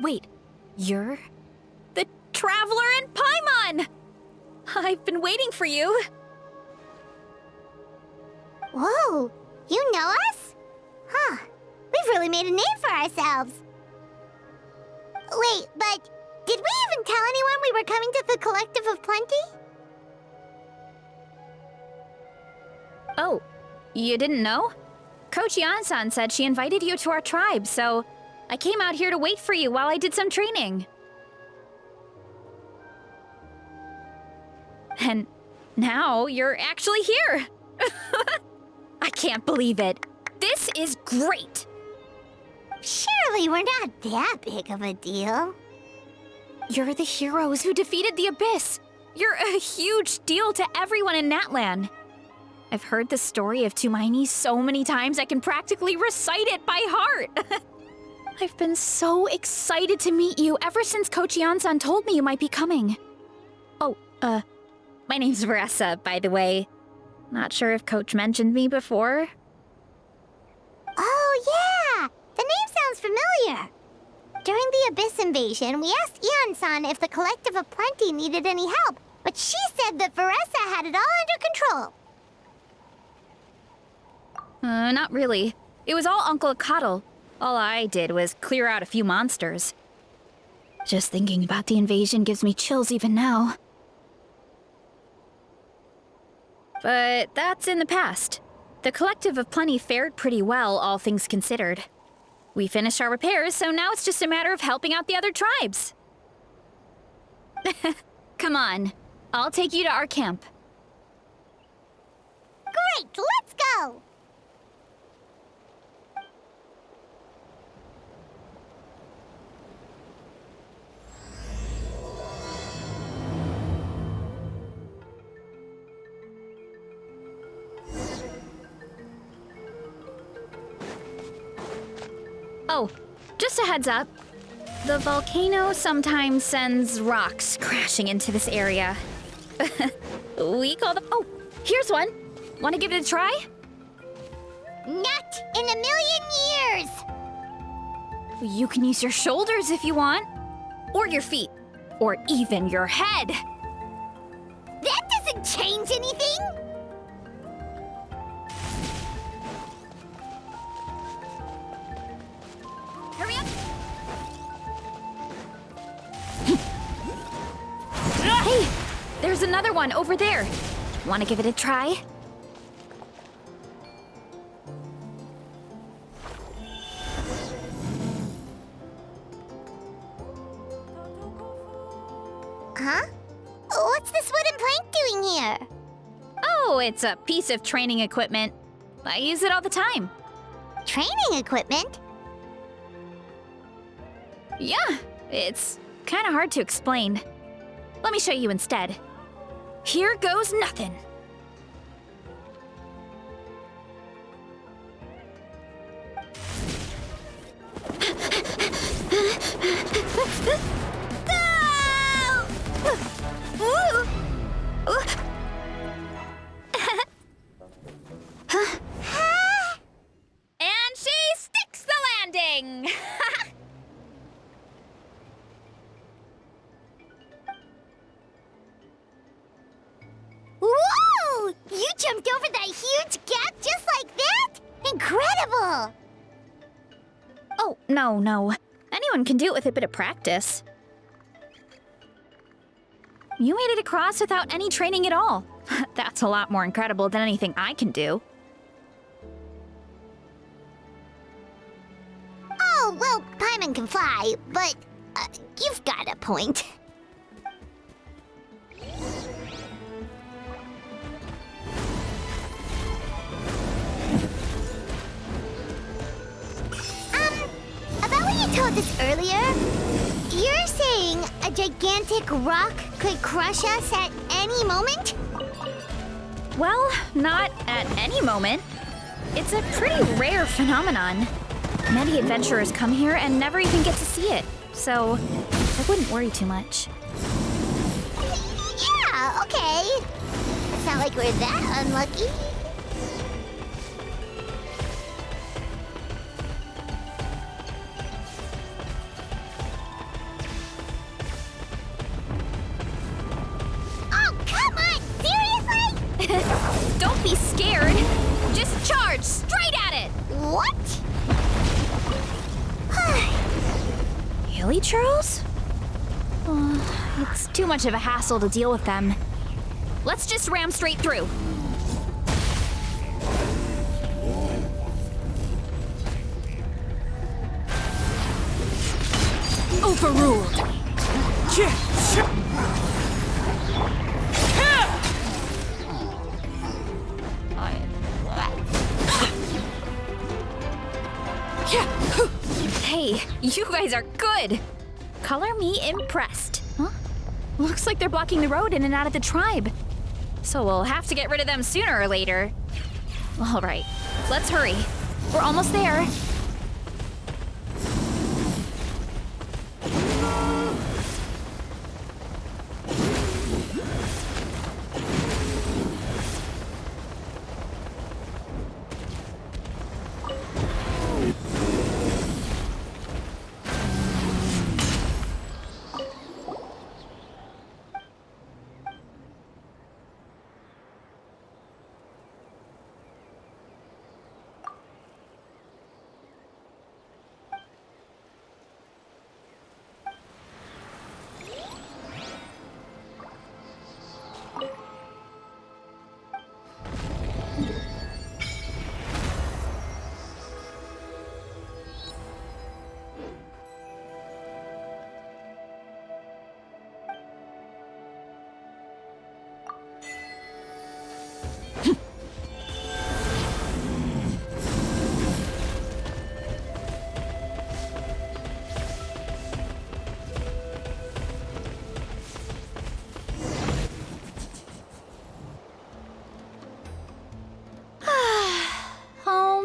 Wait, you're the Traveler in Paimon! I've been waiting for you. Whoa, you know us? Huh, we've really made a name for ourselves. Wait, but did we even tell anyone we were coming to the Collective of Plenty? Oh, you didn't know? Coach Yan-san said she invited you to our tribe, so I came out here to wait for you while I did some training. And now you're actually here. I can't believe it. This is great. Surely we're not that big of a deal. You're the heroes who defeated the Abyss. You're a huge deal to everyone in Natlan. I've heard the story of Tumaini so many times I can practically recite it by heart. I've been so excited to meet you ever since Coach Yan-san told me you might be coming. Oh, my name's Varesa, by the way. Not sure if Coach mentioned me before. Oh, yeah! The name sounds familiar. During the Abyss invasion, we asked Ian-san if the Collective of Plenty needed any help, but she said that Varesa had it all under control. Not really. It was all Uncle Akatl. All I did was clear out a few monsters. Just thinking about the invasion gives me chills even now. But that's in the past. The Collective of Plenty fared pretty well, all things considered. We finished our repairs, so now it's just a matter of helping out the other tribes. Come on, I'll take you to our camp. Great, let's go! Oh, just a heads up. The volcano sometimes sends rocks crashing into this area. We call them... Oh, here's one. Want to give it a try? Not in a million years! You can use your shoulders if you want. Or your feet. Or even your head. That doesn't change anything! Hurry up! Hey! There's another one over there. Want to give it a try? Huh? What's this wooden plank doing here? Oh, it's a piece of training equipment. I use it all the time. Training equipment? Yeah, it's kind of hard to explain. Let me show you instead. Here goes nothing. And she sticks the landing! Whoa! You jumped over that huge gap just like that? Incredible! Oh, no. Anyone can do it with a bit of practice. You made it across without any training at all. That's a lot more incredible than anything I can do. Oh, well, Paimon can fly, but you've got a point. About what you told us earlier, you're saying a gigantic rock could crush us at any moment? Well, not at any moment. It's a pretty rare phenomenon. Many adventurers come here and never even get to see it, so I wouldn't worry too much. Yeah, okay. It's not like we're that unlucky. What? Hilly churls? It's too much of a hassle to deal with them. Let's just ram straight through. Overruled. Hey, you guys are good. Color me impressed. Huh? Looks like they're blocking the road in and out of the tribe. So we'll have to get rid of them sooner or later. All right, let's hurry. We're almost there.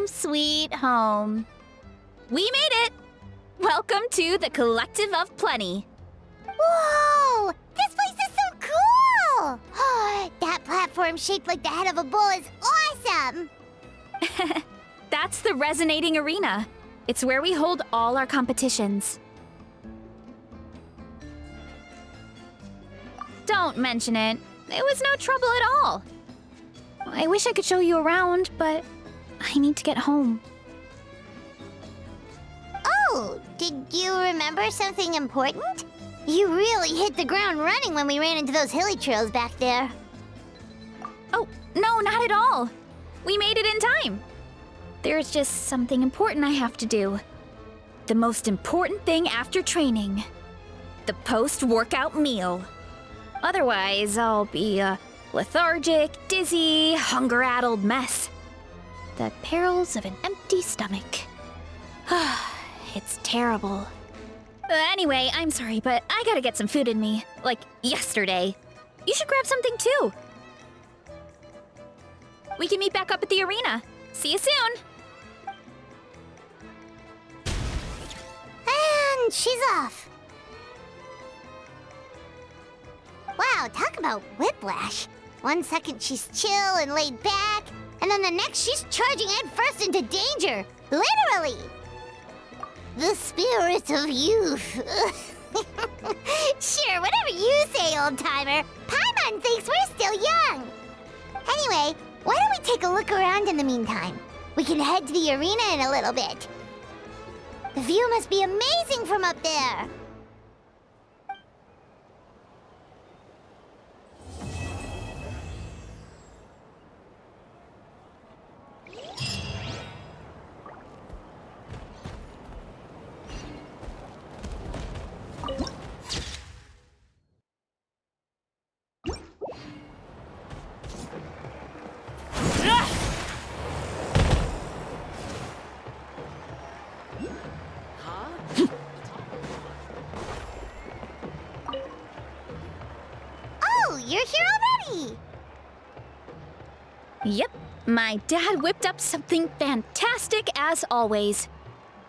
Sweet home. We made it! Welcome to the Collective of Plenty. Whoa! This place is so cool! That platform shaped like the head of a bull is awesome! That's the Resonating Arena. It's where we hold all our competitions. Don't mention it. It was no trouble at all. I wish I could show you around, but I need to get home. Oh, did you remember something important? You really hit the ground running when we ran into those hilly trails back there. Oh, no, not at all. We made it in time. There's just something important I have to do. The most important thing after training. The post-workout meal. Otherwise, I'll be a lethargic, dizzy, hunger-addled mess. The perils of an empty stomach. It's terrible. Anyway, I'm sorry, but I gotta get some food in me. Like, yesterday. You should grab something too. We can meet back up at the arena. See you soon. And she's off. Wow, talk about whiplash. 1 second she's chill and laid back, and then the next she's charging headfirst into danger. Literally. The spirit of youth. Sure, whatever you say, old-timer. Paimon thinks we're still young. Anyway, why don't we take a look around in the meantime? We can head to the arena in a little bit. The view must be amazing from up there. Oh, you're here already! Yep, my dad whipped up something fantastic as always.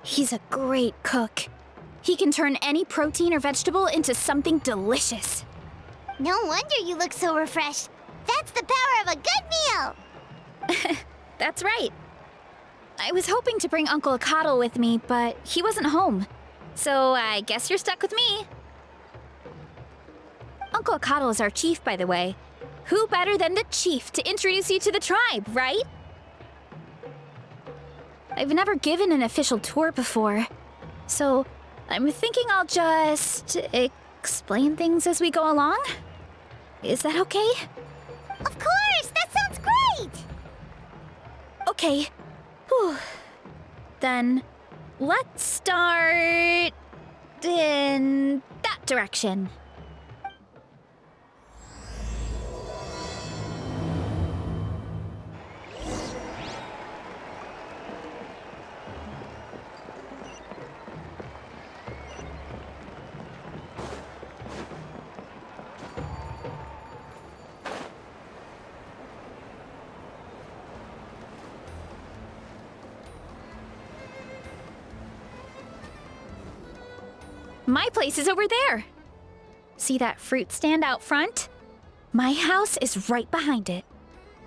He's a great cook. He can turn any protein or vegetable into something delicious. No wonder you look so refreshed. That's the power of a good meal! That's right. I was hoping to bring Uncle Akatl with me, but he wasn't home. So I guess you're stuck with me. Uncle Akatl is our chief, by the way. Who better than the chief to introduce you to the tribe, right? I've never given an official tour before. So, I'm thinking I'll just explain things as we go along. Is that okay? Of course! That sounds great! Okay. Whew. Then, let's start in that direction. My place is over there. See that fruit stand out front? My house is right behind it.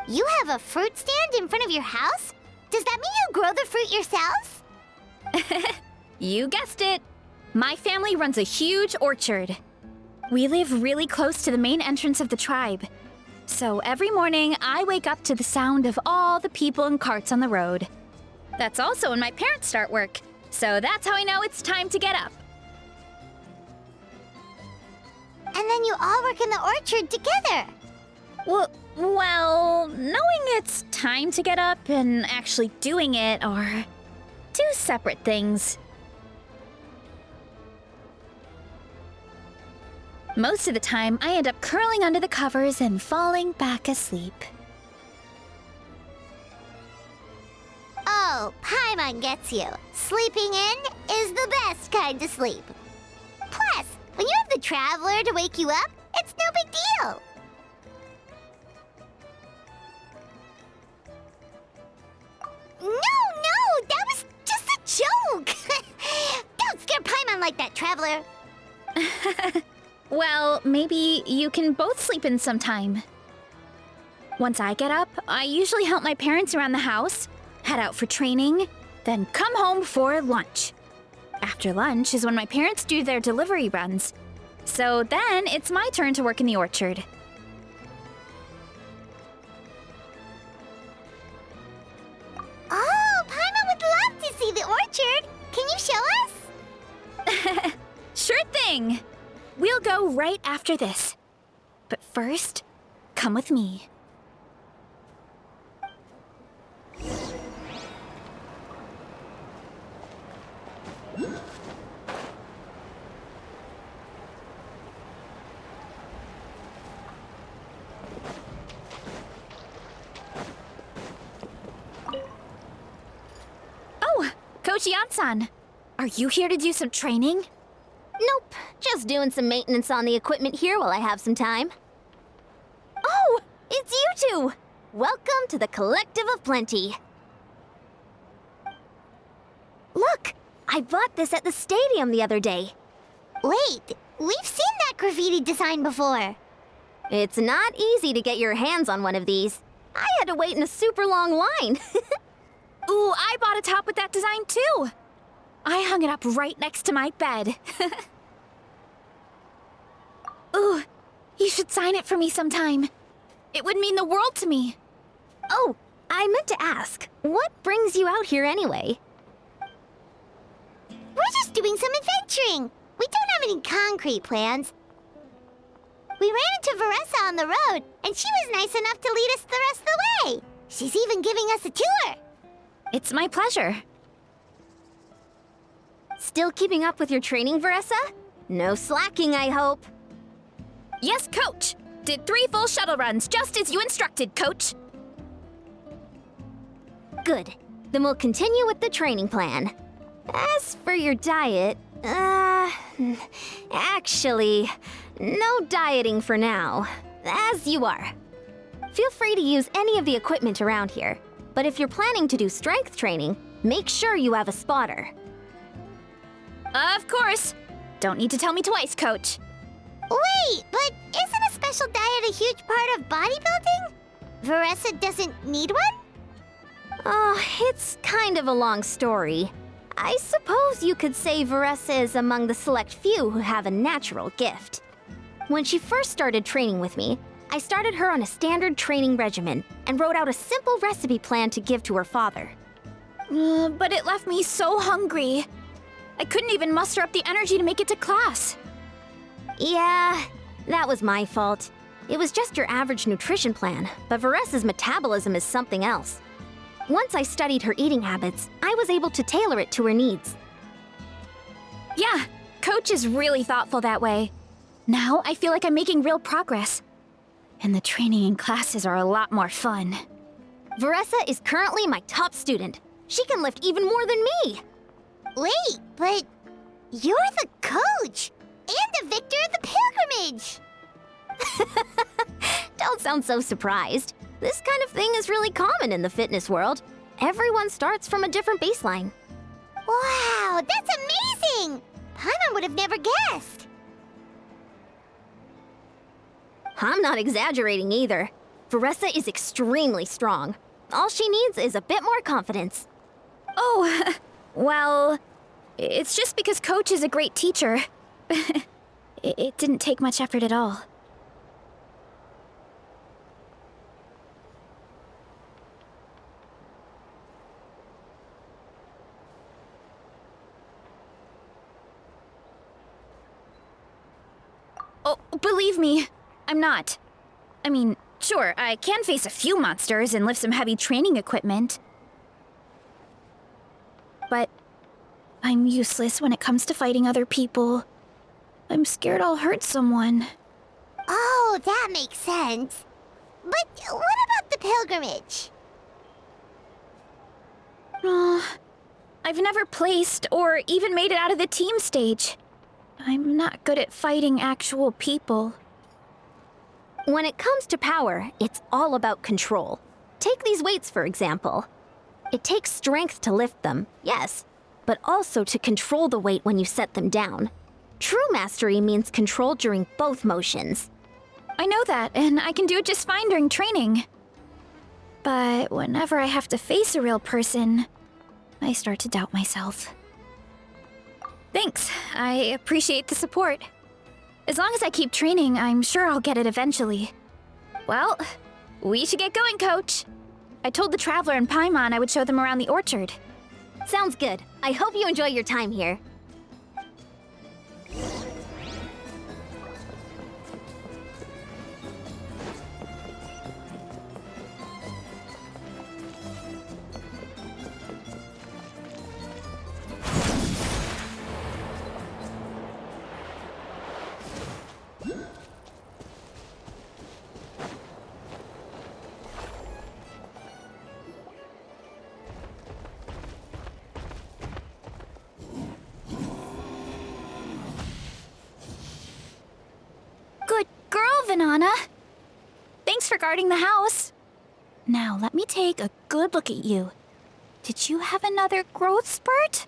You have a fruit stand in front of your house? Does that mean you grow the fruit yourselves? You guessed it. My family runs a huge orchard. We live really close to the main entrance of the tribe. So every morning, I wake up to the sound of all the people and carts on the road. That's also when my parents start work. So that's how I know it's time to get up. And then you all work in the orchard together. Well, knowing it's time to get up and actually doing it are two separate things. Most of the time, I end up curling under the covers and falling back asleep. Oh, Paimon gets you. Sleeping in is the best kind to sleep. Plus, when you have the Traveler to wake you up, it's no big deal. No, that was just a joke. Don't scare Paimon like that, Traveler. Well, maybe you can both sleep in sometime. Once I get up, I usually help my parents around the house, head out for training, then come home for lunch. After lunch is when my parents do their delivery runs. So then it's my turn to work in the orchard. Oh, Paimon would love to see the orchard. Can you show us? Sure thing! We'll go right after this. But first, come with me. Oh, Coach Yansan, are you here to do some training? Nope, just doing some maintenance on the equipment here while I have some time. Oh, it's you two! Welcome to the Collective of Plenty. Look, I bought this at the stadium the other day. Wait, we've seen that graffiti design before. It's not easy to get your hands on one of these. I had to wait in a super long line. Ooh, I bought a top with that design too! I hung it up right next to my bed. Ooh, you should sign it for me sometime. It would mean the world to me. Oh, I meant to ask, what brings you out here anyway? We're just doing some adventuring. We don't have any concrete plans. We ran into Varesa on the road, and she was nice enough to lead us the rest of the way. She's even giving us a tour. It's my pleasure. Still keeping up with your training, Varesa? No slacking, I hope. Yes, Coach! Did 3 full shuttle runs, just as you instructed, Coach! Good. Then we'll continue with the training plan. As for your diet, actually, no dieting for now. As you are. Feel free to use any of the equipment around here. But if you're planning to do strength training, make sure you have a spotter. Of course! Don't need to tell me twice, Coach. Wait, but isn't a special diet a huge part of bodybuilding? Varesa doesn't need one? Oh, it's kind of a long story. I suppose you could say Varesa is among the select few who have a natural gift. When she first started training with me, I started her on a standard training regimen and wrote out a simple recipe plan to give to her father. But it left me so hungry. I couldn't even muster up the energy to make it to class. Yeah, that was my fault. It was just your average nutrition plan, but Varesa's metabolism is something else. Once I studied her eating habits, I was able to tailor it to her needs. Yeah, Coach is really thoughtful that way. Now I feel like I'm making real progress. And the training and classes are a lot more fun. Varesa is currently my top student. She can lift even more than me. Wait, but you're the coach and the victor of the pilgrimage. Don't sound so surprised. This kind of thing is really common in the fitness world. Everyone starts from a different baseline. Wow, that's amazing! Paimon would have never guessed. I'm not exaggerating either. Varesa is extremely strong. All she needs is a bit more confidence. Oh, well, it's just because Coach is a great teacher. It didn't take much effort at all. Oh, believe me, I'm not. I mean, sure, I can face a few monsters and lift some heavy training equipment. But I'm useless when it comes to fighting other people. I'm scared I'll hurt someone. Oh, that makes sense. But what about the pilgrimage? I've never placed or even made it out of the team stage. I'm not good at fighting actual people. When it comes to power, it's all about control. Take these weights, for example. It takes strength to lift them, yes, but also to control the weight when you set them down. True mastery means control during both motions. I know that, and I can do it just fine during training. But whenever I have to face a real person, I start to doubt myself. Thanks, I appreciate the support. As long as I keep training, I'm sure I'll get it eventually. Well, we should get going, Coach. I told the Traveler and Paimon I would show them around the orchard. Sounds good. I hope you enjoy your time here. Good girl, Vanana. Thanks for guarding the house. Now, let me take a good look at you. Did you have another growth spurt?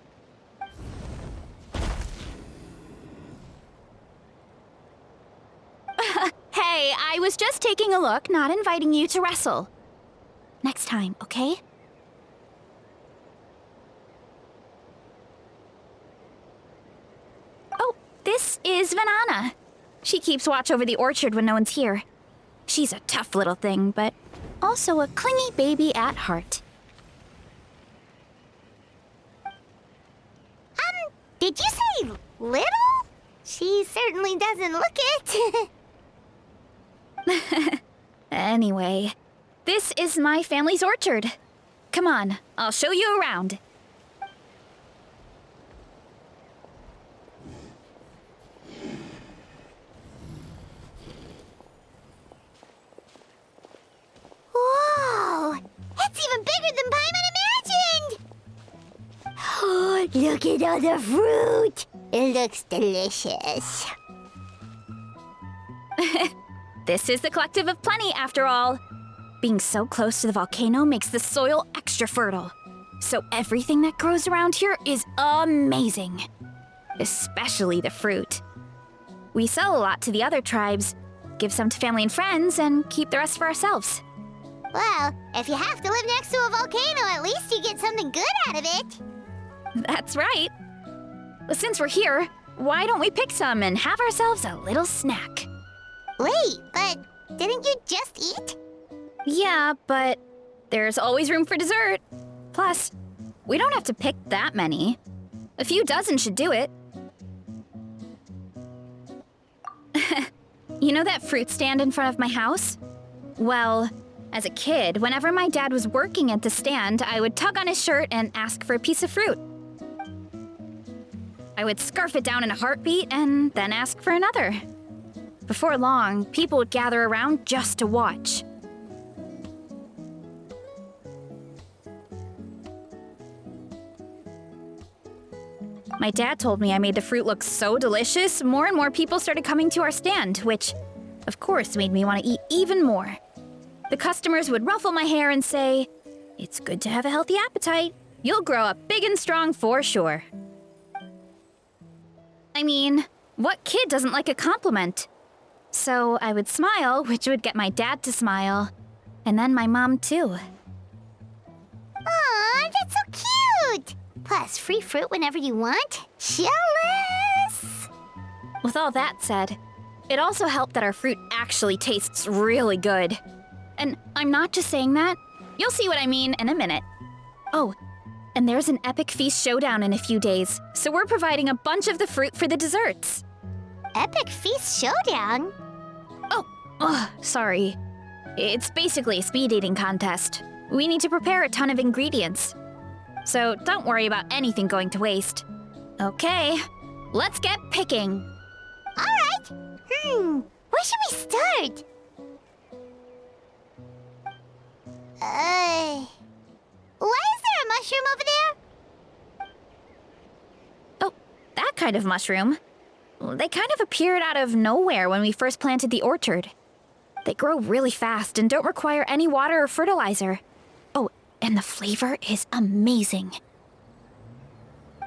Hey, I was just taking a look, not inviting you to wrestle. Next time, okay? Oh, this is Vanana. She keeps watch over the orchard when no one's here. She's a tough little thing, but also a clingy baby at heart. Did you say little? She certainly doesn't look it. Anyway, this is my family's orchard. Come on, I'll show you around. Whoa! It's even bigger than Paimon imagined! Oh, look at all the fruit! It looks delicious. This is the Collective of Plenty, after all. Being so close to the volcano makes the soil extra fertile. So everything that grows around here is amazing. Especially the fruit. We sell a lot to the other tribes, give some to family and friends, and keep the rest for ourselves. Well, if you have to live next to a volcano, at least you get something good out of it. That's right. Since we're here, why don't we pick some and have ourselves a little snack? Wait, but didn't you just eat? Yeah, but there's always room for dessert. Plus, We don't have to pick that many. A few dozen should do it. You know that fruit stand in front of my house? Well, as a kid, whenever my dad was working at the stand, I would tug on his shirt and ask for a piece of fruit. I would scarf it down in a heartbeat and then ask for another. Before long, people would gather around just to watch. My dad told me I made the fruit look so delicious, more and more people started coming to our stand, which, of course, made me want to eat even more. The customers would ruffle my hair and say, "It's good to have a healthy appetite. You'll grow up big and strong for sure." I mean, what kid doesn't like a compliment? So I would smile, which would get my dad to smile, and then my mom too. Aw, that's so cute! Plus, free fruit whenever you want. Jealous! With all that said, it also helped that our fruit actually tastes really good. And I'm not just saying that. You'll see what I mean in a minute. Oh, and there's an epic feast showdown in a few days, so we're providing a bunch of the fruit for the desserts. Epic Feast Showdown? Oh, sorry. It's basically a speed eating contest. We need to prepare a ton of ingredients. So don't worry about anything going to waste. Okay, let's get picking. Alright. Where should we start? Why is there a mushroom over there? Oh, that kind of mushroom. They kind of appeared out of nowhere when we first planted the orchard. They grow really fast and don't require any water or fertilizer. Oh, and the flavor is amazing.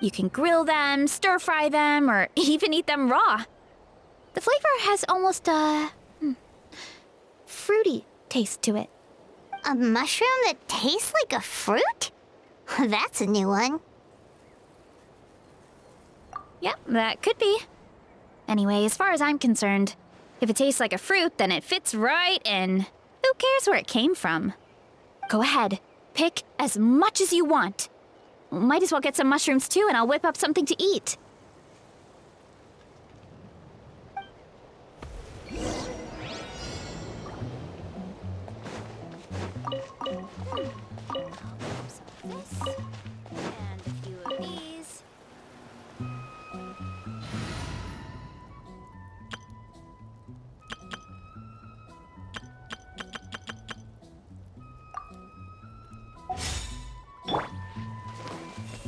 You can grill them, stir-fry them, or even eat them raw. The flavor has almost a fruity taste to it. A mushroom that tastes like a fruit? That's a new one. Yep, that could be. Anyway, as far as I'm concerned, if it tastes like a fruit, then it fits right in. Who cares where it came from? Go ahead, pick as much as you want. Might as well get some mushrooms too, and I'll whip up something to eat.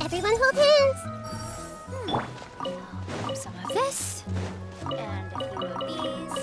Everyone hold hands. Some of this, and a few of these.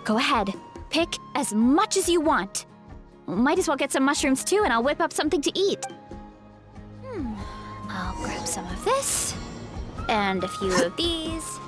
Go ahead. Pick as much as you want. Might as well get some mushrooms too, and I'll whip up something to eat. I'll grab some of this, and a few of these.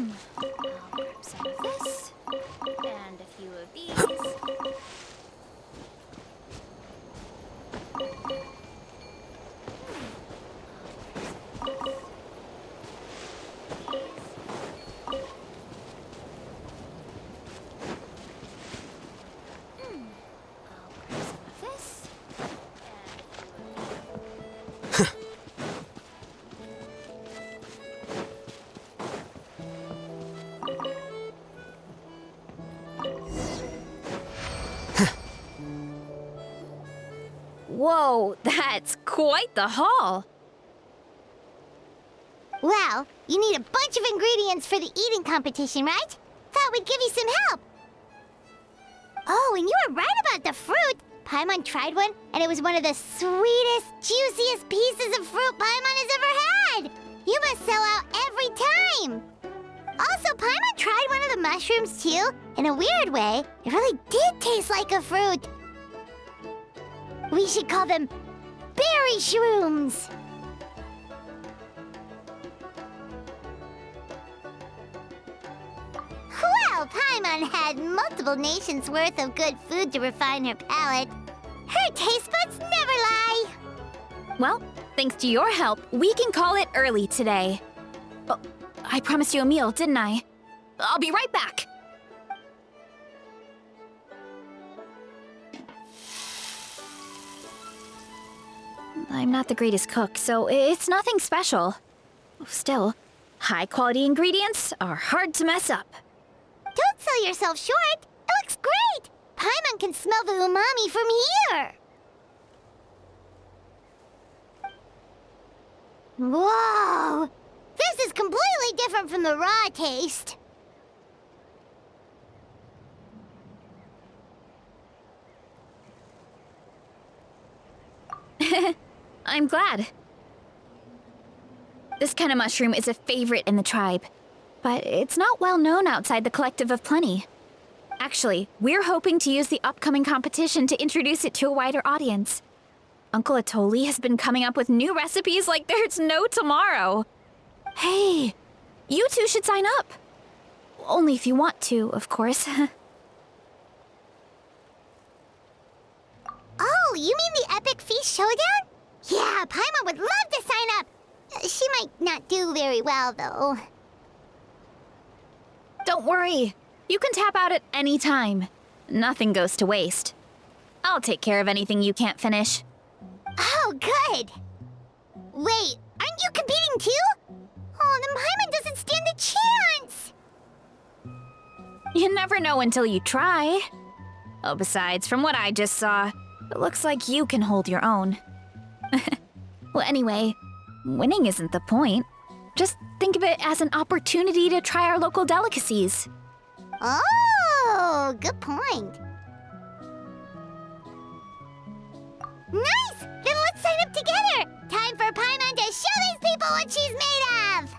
I'll grab some of this, and a few of these. Whoa, that's quite the haul. Well, you need a bunch of ingredients for the eating competition, right? Thought we'd give you some help. Oh, and you were right about the fruit. Paimon tried one, and it was one of the sweetest, juiciest pieces of fruit Paimon has ever had. You must sell out every time. Also, Paimon tried one of the mushrooms, too. In a weird way, it really did taste like a fruit. We should call them berry shrooms. Well, Paimon had multiple nations' worth of good food to refine her palate. Her taste buds never lie. Well, thanks to your help, we can call it early today. Oh, I promised you a meal, didn't I? I'll be right back. I'm not the greatest cook, so it's nothing special. Still, high-quality ingredients are hard to mess up. Don't sell yourself short. It looks great. Paimon can smell the umami from here. Whoa! This is completely different from the raw taste. I'm glad. This kind of mushroom is a favorite in the tribe, but it's not well known outside the Collective of Plenty. Actually, we're hoping to use the upcoming competition to introduce it to a wider audience. Uncle Atoli has been coming up with new recipes like there's no tomorrow. Hey, you two should sign up. Only if you want to, of course. Oh, you mean the Epic Feast Showdown? Yeah, Paimon would love to sign up. She might not do very well, though. Don't worry. You can tap out at any time. Nothing goes to waste. I'll take care of anything you can't finish. Oh, good. Wait, aren't you competing too? Oh, then Paimon doesn't stand a chance. You never know until you try. Oh, besides, from what I just saw, it looks like you can hold your own. Well, anyway, winning isn't the point. Just think of it as an opportunity to try our local delicacies. Oh, good point. Nice! Then let's sign up together! Time for Paimon to show these people what she's made of!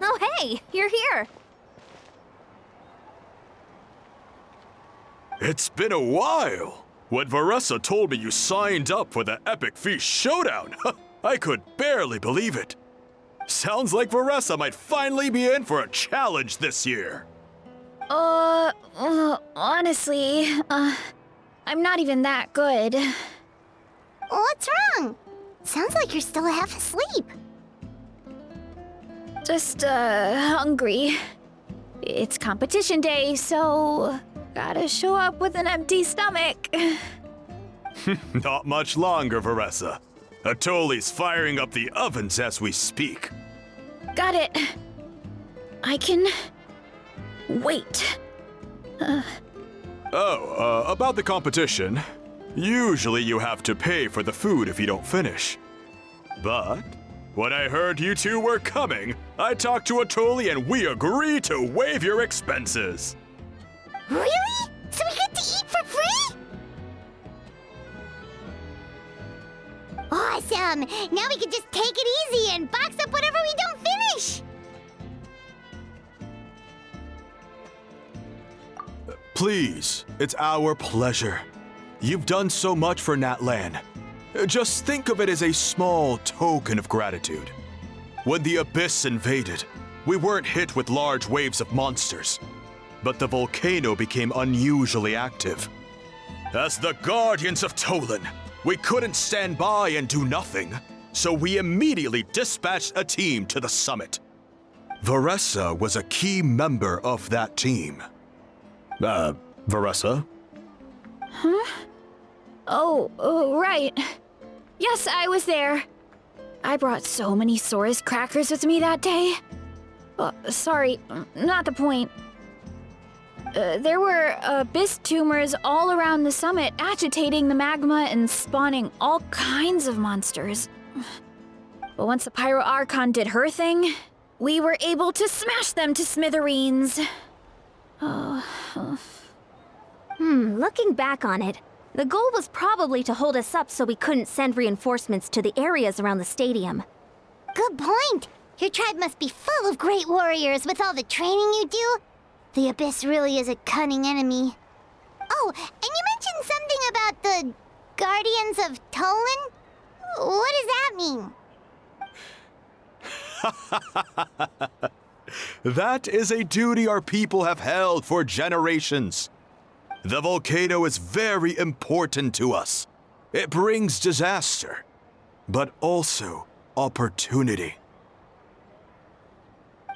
Oh, hey, you're here. It's been a while. When Varesa told me you signed up for the Epic Feast Showdown, I could barely believe it. Sounds like Varesa might finally be in for a challenge this year. Honestly, I'm not even that good. What's wrong? Sounds like you're still half asleep. Just, hungry. It's competition day, so gotta show up with an empty stomach. Not much longer, Varesa. Atoli's firing up the ovens as we speak. Got it. I can wait. About the competition. Usually you have to pay for the food if you don't finish. But when I heard you two were coming, I talked to Atoli and we agreed to waive your expenses. Really? So we get to eat for free? Awesome! Now we can just take it easy and box up whatever we don't finish! Please, it's our pleasure. You've done so much for Natlan. Just think of it as a small token of gratitude. When the Abyss invaded, we weren't hit with large waves of monsters, but the volcano became unusually active. As the Guardians of Tolan, we couldn't stand by and do nothing, so we immediately dispatched a team to the summit. Varesa was a key member of that team. Varesa? Oh, right. Yes, I was there. I brought so many Saurus crackers with me that day. Sorry, not the point. There were abyss tumors all around the summit, agitating the magma and spawning all kinds of monsters. But once the Pyro Archon did her thing, we were able to smash them to smithereens. Looking back on it, the goal was probably to hold us up so we couldn't send reinforcements to the areas around the stadium. Good point! Your tribe must be full of great warriors with all the training you do. The Abyss really is a cunning enemy. Oh, and you mentioned something about the Guardians of Tolan? What does that mean? That is a duty our people have held for generations. The volcano is very important to us. It brings disaster, but also opportunity.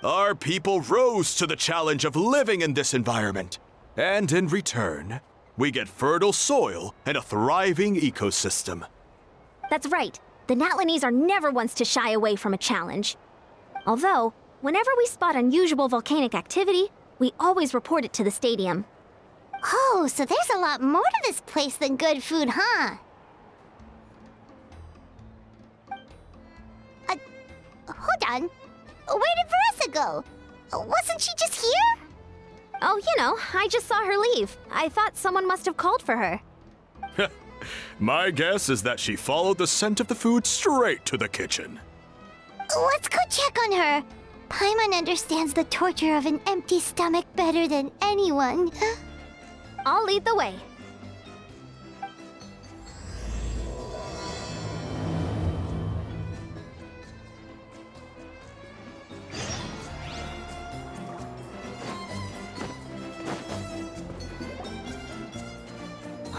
Our people rose to the challenge of living in this environment, and in return, we get fertile soil and a thriving ecosystem. That's right. The Natlanese are never ones to shy away from a challenge. Although, whenever we spot unusual volcanic activity, we always report it to the stadium. Oh, so there's a lot more to this place than good food, huh? Hold on. Where did Varesa go? Wasn't she just here? Oh, you know, I just saw her leave. I thought someone must have called for her. My guess is that she followed the scent of the food straight to the kitchen. Let's go check on her. Paimon understands the torture of an empty stomach better than anyone. I'll lead the way.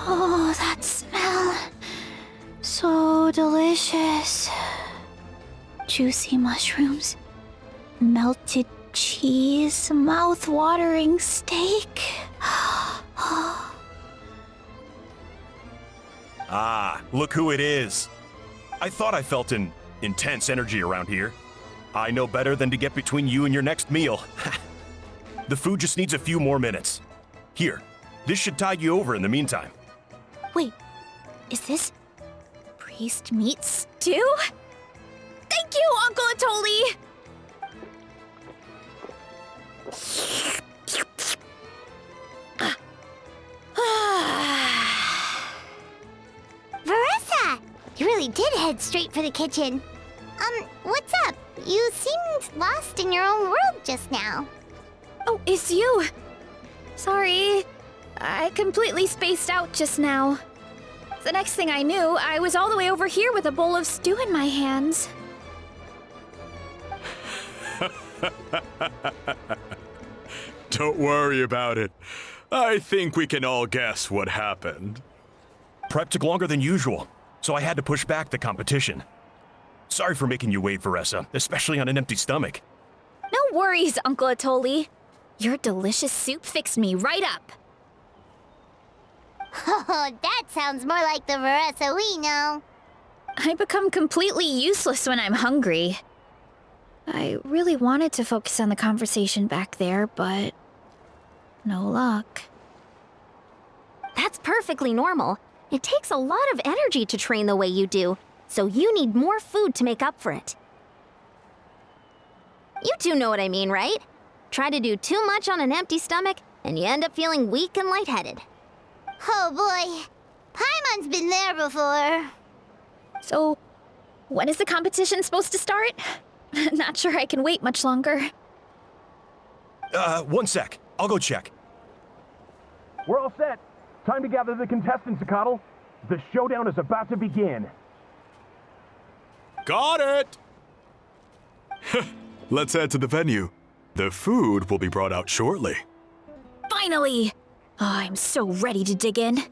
Oh, that smell. So delicious. Juicy mushrooms, melted cheese, mouth-watering steak. Ah, look who it is. I thought I felt an intense energy around here. I know better than to get between you and your next meal. The food just needs a few more minutes. Here, this should tide you over in the meantime. Wait, is this priest meat stew? Thank you, Uncle Atoli! Varesa! You really did head straight for the kitchen. What's up? You seemed lost in your own world just now. Oh, it's you! Sorry, I completely spaced out just now. The next thing I knew, I was all the way over here with a bowl of stew in my hands. Don't worry about it. I think we can all guess what happened. Prep took longer than usual, so I had to push back the competition. Sorry for making you wait, Varesa, especially on an empty stomach. No worries, Uncle Atoli. Your delicious soup fixed me right up. Oh, that sounds more like the Varesa we know. I become completely useless when I'm hungry. I really wanted to focus on the conversation back there, but no luck. That's perfectly normal. It takes a lot of energy to train the way you do, so you need more food to make up for it. You two know what I mean, right? Try to do too much on an empty stomach, and you end up feeling weak and lightheaded. Oh boy, Paimon's been there before. So, when is the competition supposed to start? Not sure I can wait much longer. 1 sec. I'll go check. We're all set. Time to gather the contestants, Akatl. The showdown is about to begin. Got it! Let's head to the venue. The food will be brought out shortly. Finally! Oh, I'm so ready to dig in.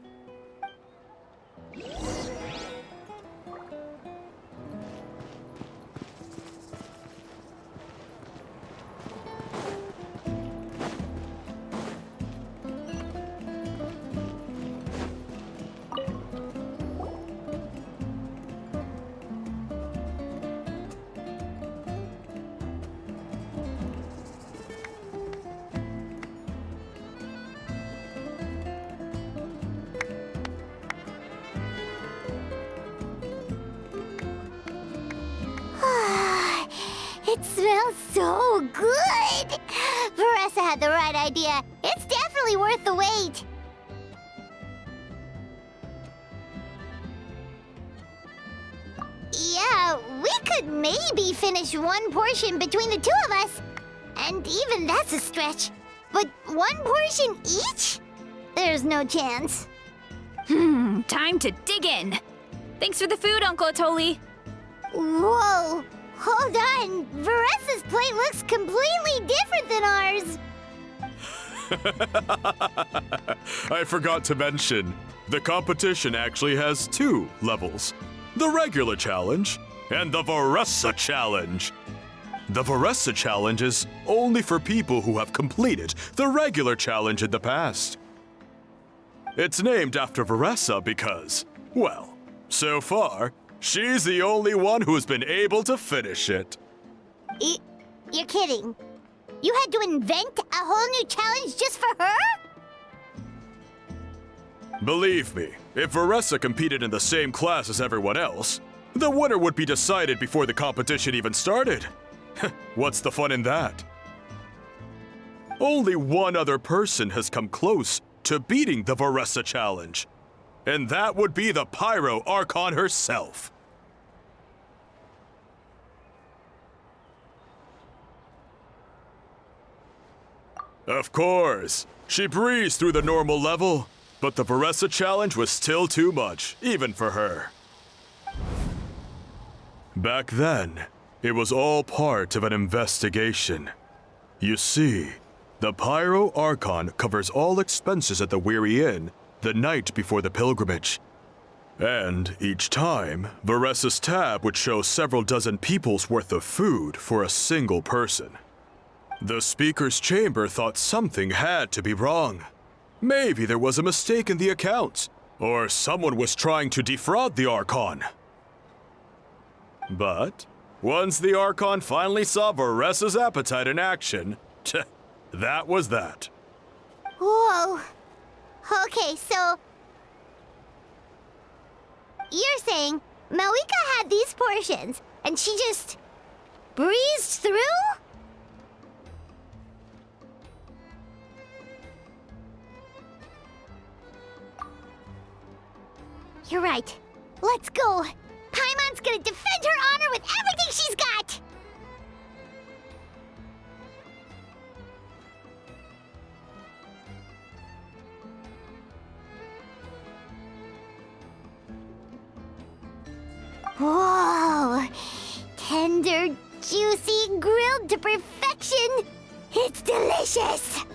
It smells so good! Varesa had the right idea. It's definitely worth the wait. Yeah, we could maybe finish one portion between the two of us. And even that's a stretch. But one portion each? There's no chance. Time to dig in. Thanks for the food, Uncle Atoli. Whoa! Hold on! Varesa's plate looks completely different than ours! I forgot to mention, the competition actually has 2 levels. The regular challenge and the Varesa challenge. The Varesa challenge is only for people who have completed the regular challenge in the past. It's named after Varesa because, well, so far, she's the only one who's been able to finish it. You're kidding. You had to invent a whole new challenge just for her? Believe me, if Varesa competed in the same class as everyone else, the winner would be decided before the competition even started. What's the fun in that? Only one other person has come close to beating the Varesa challenge, and that would be the Pyro Archon herself. Of course, she breezed through the normal level, but the Varesa challenge was still too much, even for her. Back then, it was all part of an investigation. You see, the Pyro Archon covers all expenses at the Weary Inn the night before the pilgrimage. And each time, Varesa's tab would show several dozen people's worth of food for a single person. The speaker's chamber thought something had to be wrong. Maybe there was a mistake in the accounts, Or someone was trying to defraud the Archon. But once the Archon finally saw Varesa's appetite in action, that was that. Whoa. Okay, so... You're saying Malika had these portions, and she just... breezed through? You're right. Let's go. Paimon's gonna defend her honor with everything she's got! Whoa! Tender, juicy, grilled to perfection! It's delicious!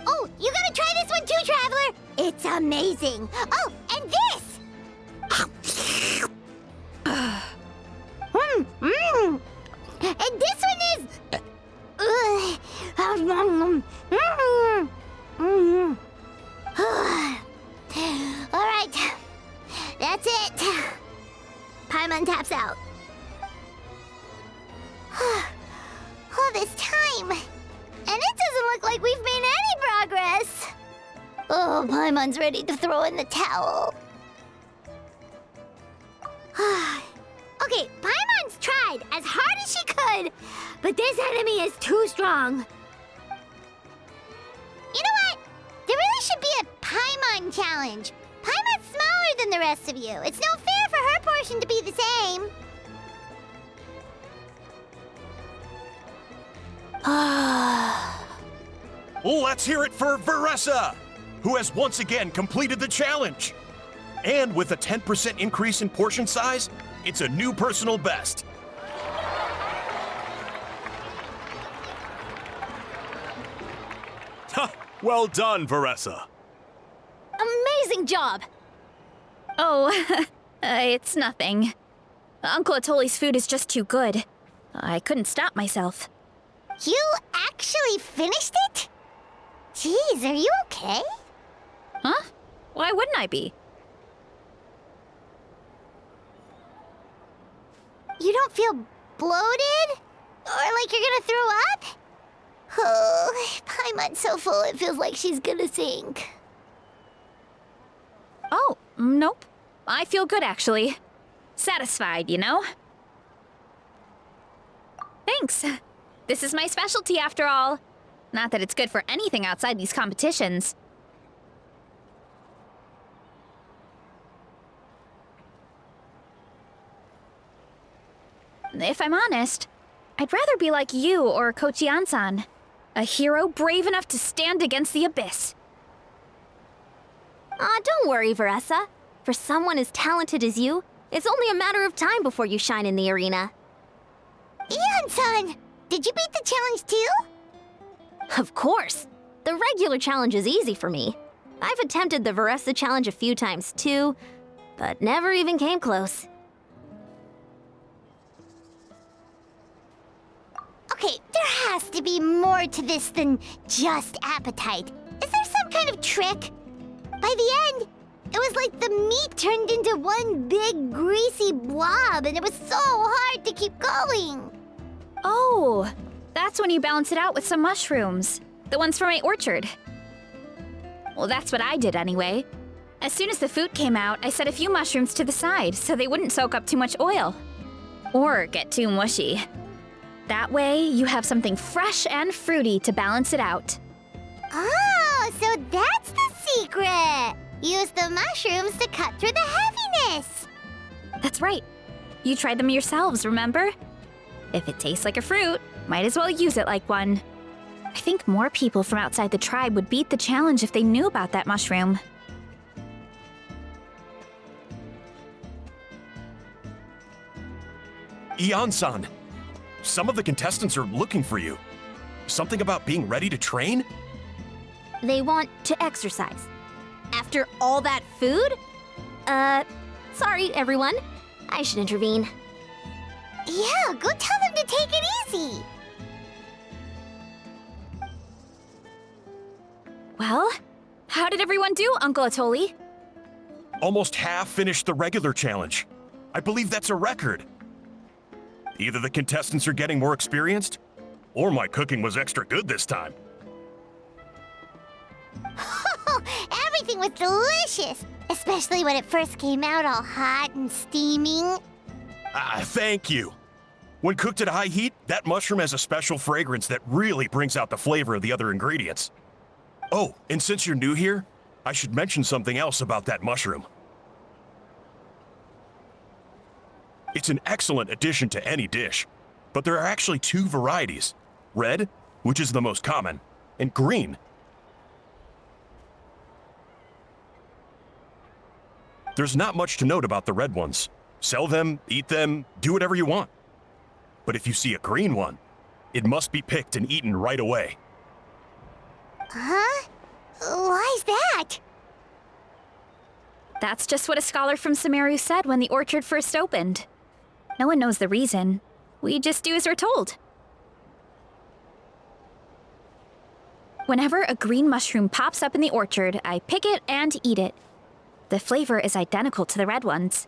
Oh, you gotta try this one too, Traveler! It's amazing! Oh, and this! And this one is... Alright, that's it. Paimon taps out. All this time, and it doesn't look like we've made any progress. Oh, Paimon's ready to throw in the towel. Okay, Paimon's tried as hard as she could, but this enemy is too strong. You know what? There really should be a Paimon challenge. Paimon's smaller than the rest of you. It's no fair for her portion to be the same. Let's hear it for Varesa, who has once again completed the challenge. And with a 10% increase in portion size, it's a new personal best. Ha! Well done, Varesa. Amazing job! Oh, it's nothing. Uncle Atoli's food is just too good. I couldn't stop myself. You actually finished it? Jeez, are you okay? Huh? Why wouldn't I be? You don't feel bloated? Or like you're gonna throw up? Oh, Paimon's so full it feels like she's gonna sink. Oh, nope. I feel good, actually. Satisfied, you know? Thanks. This is my specialty, after all. Not that it's good for anything outside these competitions. If I'm honest, I'd rather be like you or Kochian-san. A hero brave enough to stand against the abyss. Don't worry, Varesa. For someone as talented as you, it's only a matter of time before you shine in the arena. Ian-san, did you beat the challenge too? Of course! The regular challenge is easy for me. I've attempted the Varesa challenge a few times too, but never even came close. Okay, there has to be more to this than just appetite. Is there some kind of trick? By the end, it was like the meat turned into one big greasy blob and it was so hard to keep going. Oh, that's when you balance it out with some mushrooms. The ones from my orchard. Well, that's what I did anyway. As soon as the food came out, I set a few mushrooms to the side so they wouldn't soak up too much oil. Or get too mushy. That way, you have something fresh and fruity to balance it out. Oh, so that's the secret! Use the mushrooms to cut through the heaviness! That's right. You tried them yourselves, remember? If it tastes like a fruit, might as well use it like one. I think more people from outside the tribe would beat the challenge if they knew about that mushroom. Ian-san, some of the contestants are looking for you. Something about being ready to train? They want to exercise. After all that food? Sorry, everyone. I should intervene. Yeah, go tell them to take it easy! everyone do, Uncle Atoli? Almost half finished the regular challenge. I believe that's a record. Either the contestants are getting more experienced, or my cooking was extra good this time. Everything was delicious, especially when it first came out all hot and steaming. Thank you. When cooked at high heat, that mushroom has a special fragrance that really brings out the flavor of the other ingredients. Oh, and since you're new here, I should mention something else about that mushroom. It's an excellent addition to any dish, but there are actually two varieties. Red, which is the most common, and green. There's not much to note about the red ones. Sell them, eat them, do whatever you want. But if you see a green one, it must be picked and eaten right away. Huh? Why's that? That's just what a scholar from Sumeru said when the orchard first opened. No one knows the reason. We just do as we're told. Whenever a green mushroom pops up in the orchard, I pick it and eat it. The flavor is identical to the red ones.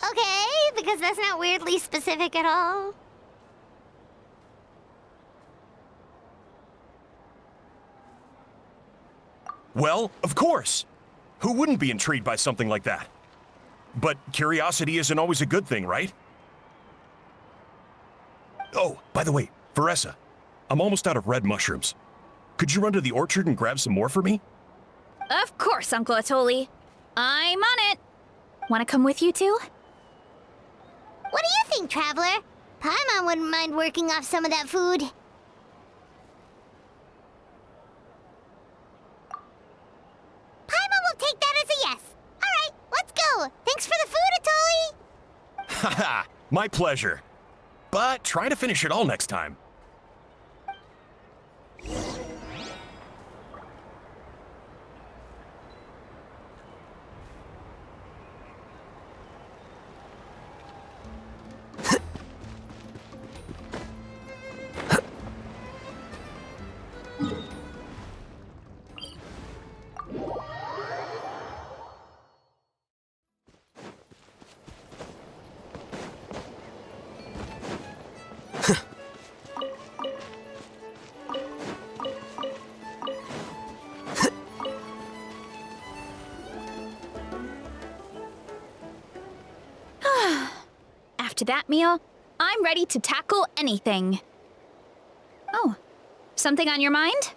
Okay, because that's not weirdly specific at all. Well, of course. Who wouldn't be intrigued by something like that? But curiosity isn't always a good thing, right? Oh, by the way, Varesa, I'm almost out of red mushrooms. Could you run to the orchard and grab some more for me? Of course, Uncle Atoli. I'm on it. Want to come with you too? What do you think, Traveler? Paimon wouldn't mind working off some of that food. Paimon will take that as a yes. All right, let's go. Thanks for the food, Atoli. Haha, my pleasure. But try to finish it all next time. After that meal, I'm ready to tackle anything. Oh, something on your mind?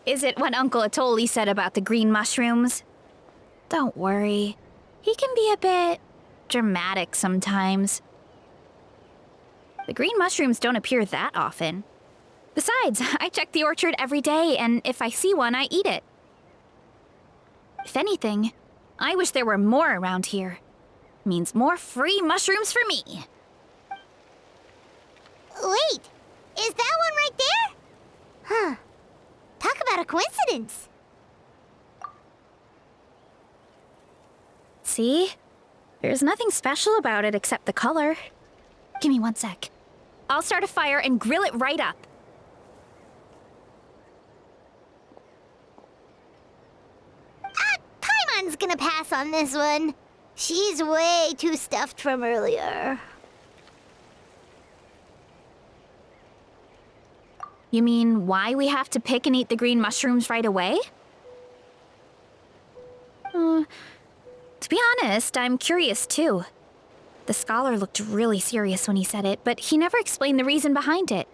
Is it what Uncle Atoli said about the green mushrooms? Don't worry. He can be a bit dramatic sometimes. The green mushrooms don't appear that often. Besides, I check the orchard every day, and if I see one, I eat it. If anything, I wish there were more around here. Means more free mushrooms for me. Wait, is that one right there? Huh. Talk about a coincidence. See? There's nothing special about it except the color. Give me 1 sec. I'll start a fire and grill it right up. Paimon's gonna pass on this one. She's way too stuffed from earlier. You mean why we have to pick and eat the green mushrooms right away? To be honest, I'm curious too. The scholar looked really serious when he said it, but he never explained the reason behind it.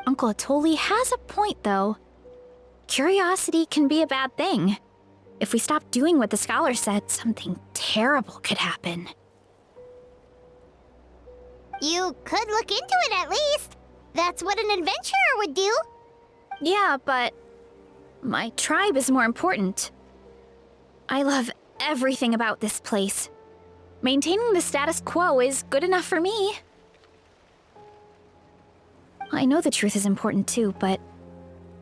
Uncle Atoli has a point, though. Curiosity can be a bad thing. If we stop doing what the scholar said, something terrible could happen. You could look into it at least. That's what an adventurer would do. Yeah, but my tribe is more important. I love everything about this place. Maintaining the status quo is good enough for me. I know the truth is important too, but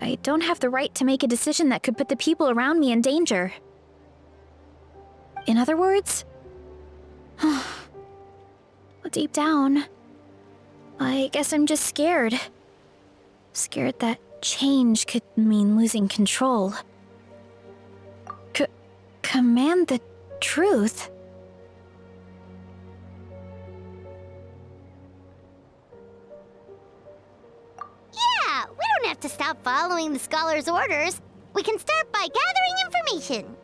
I don't have the right to make a decision that could put the people around me in danger. In other words, deep down, I guess I'm just scared. Scared that change could mean losing control. Command the truth? Yeah, we don't have to stop following the scholar's orders. We can start by gathering information.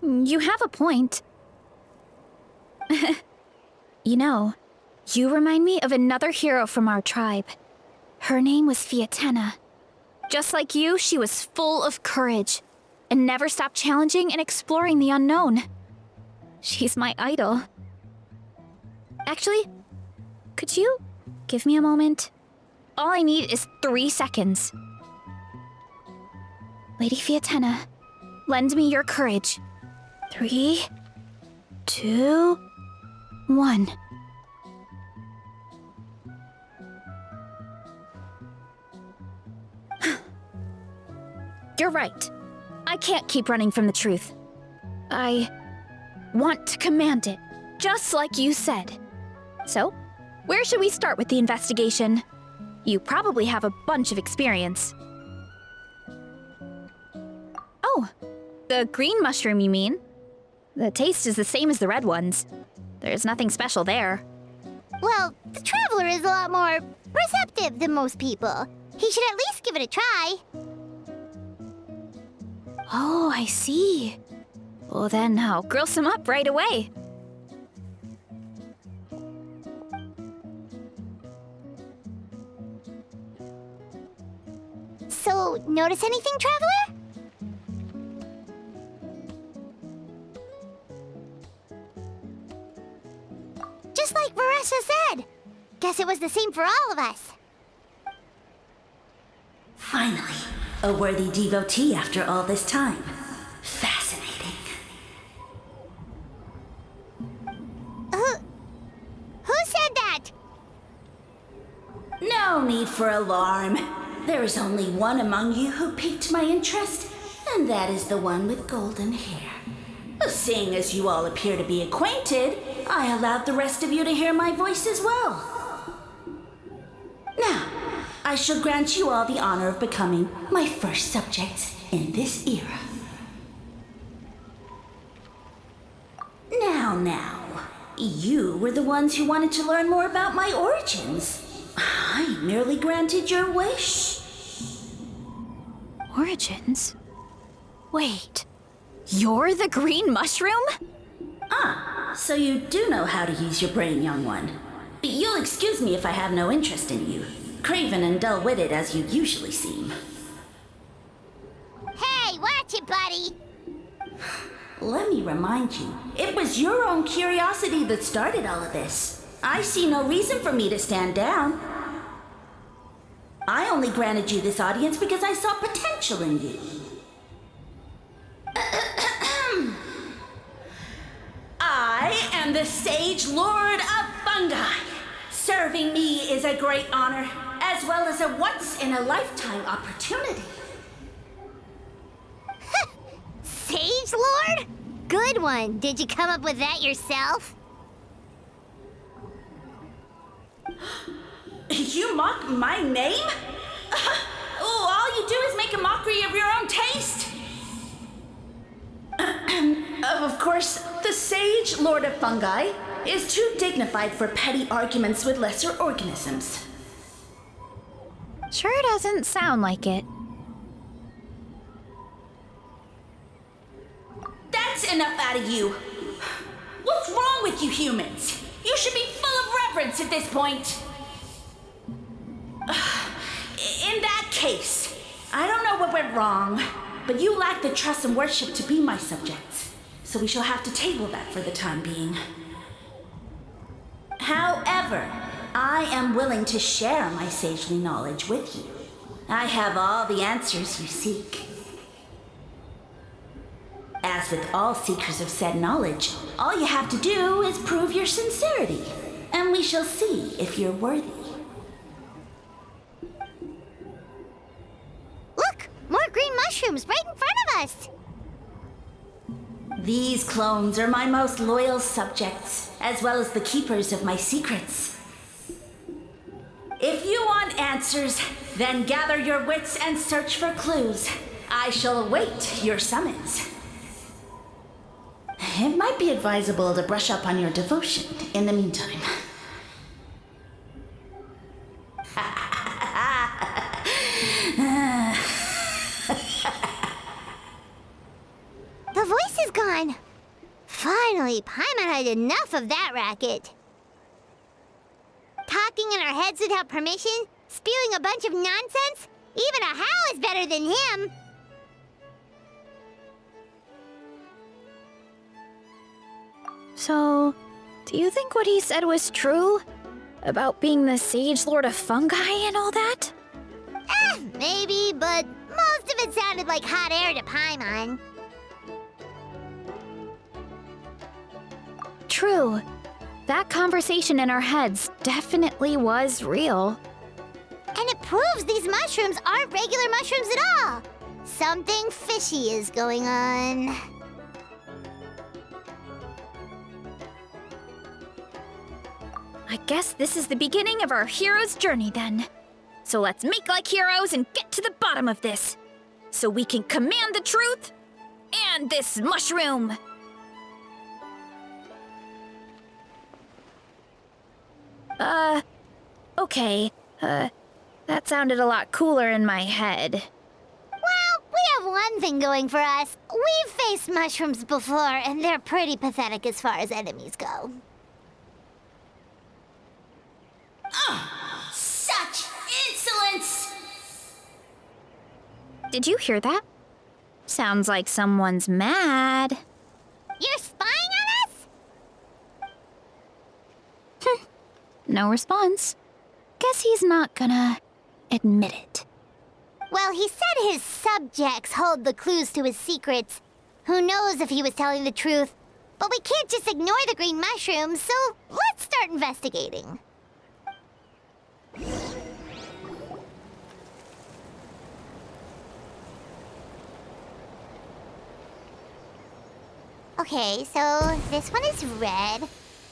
You have a point. You know, you remind me of another hero from our tribe. Her name was Fiatena. Just like you, she was full of courage and never stopped challenging and exploring the unknown. She's my idol. Actually, could you give me a moment? All I need is 3 seconds. Lady Fiatena, lend me your courage. 3, 2, 1. You're right. I can't keep running from the truth. I want to command it, just like you said. So, where should we start with the investigation? You probably have a bunch of experience. Oh, the green mushroom, you mean? The taste is the same as the red ones. There's nothing special there. Well, the Traveler is a lot more receptive than most people. He should at least give it a try. Oh, I see. Well, then I'll grill some up right away. So, notice anything, Traveler? Just like Varesa said. Guess it was the same for all of us. Finally, a worthy devotee after all this time. Fascinating. Who said that? No need for alarm. There is only one among you who piqued my interest, and that is the one with golden hair. Seeing as you all appear to be acquainted, I allowed the rest of you to hear my voice as well. Now, I shall grant you all the honor of becoming my first subjects in this era. Now, you were the ones who wanted to learn more about my origins. I merely granted your wish. Origins? Wait, you're the green mushroom? So you do know how to use your brain, young one. You'll excuse me if I have no interest in you, craven and dull-witted as you usually seem. Hey, watch it, buddy! Let me remind you, it was your own curiosity that started all of this. I see no reason for me to stand down. I only granted you this audience because I saw potential in you. I am the Sage Lord of Fungi. Serving me is a great honor, as well as a once-in-a-lifetime opportunity. Sage Lord? Good one. Did you come up with that yourself? You mock my name? All you do is make a mockery of your own taste. Of course, the Sage Lord of Fungi is too dignified for petty arguments with lesser organisms. Sure doesn't sound like it. That's enough out of you. What's wrong with you humans? You should be full of reverence at this point. In that case, I don't know what went wrong, but you lack the trust and worship to be my subjects, so we shall have to table that for the time being. However, I am willing to share my sagely knowledge with you. I have all the answers you seek. As with all seekers of said knowledge, all you have to do is prove your sincerity, and we shall see if you're worthy. Look! More green mushrooms right in front of us! These clones are my most loyal subjects, as well as the keepers of my secrets. If you want answers, then gather your wits and search for clues. I shall await your summons. It might be advisable to brush up on your devotion in the meantime. The voice is gone. Finally, Paimon had enough of that racket. Talking in our heads without permission, spewing a bunch of nonsense. Even a How is better than him. So, do you think what he said was true? About being the Sage Lord of Fungi and all that? Maybe, but most of it sounded like hot air to Paimon. True. That conversation in our heads definitely was real. And it proves these mushrooms aren't regular mushrooms at all. Something fishy is going on. I guess this is the beginning of our hero's journey then. So let's make like heroes and get to the bottom of this. So we can command the truth and this mushroom. Okay. That sounded a lot cooler in my head. Well, we have one thing going for us. We've faced mushrooms before, and they're pretty pathetic as far as enemies go. Such insolence! Did you hear that? Sounds like someone's mad. You're spying on us? No response. Guess he's not gonna admit it. Well, he said his subjects hold the clues to his secrets. Who knows if he was telling the truth? But we can't just ignore the green mushrooms, so let's start investigating. Okay, so this one is red.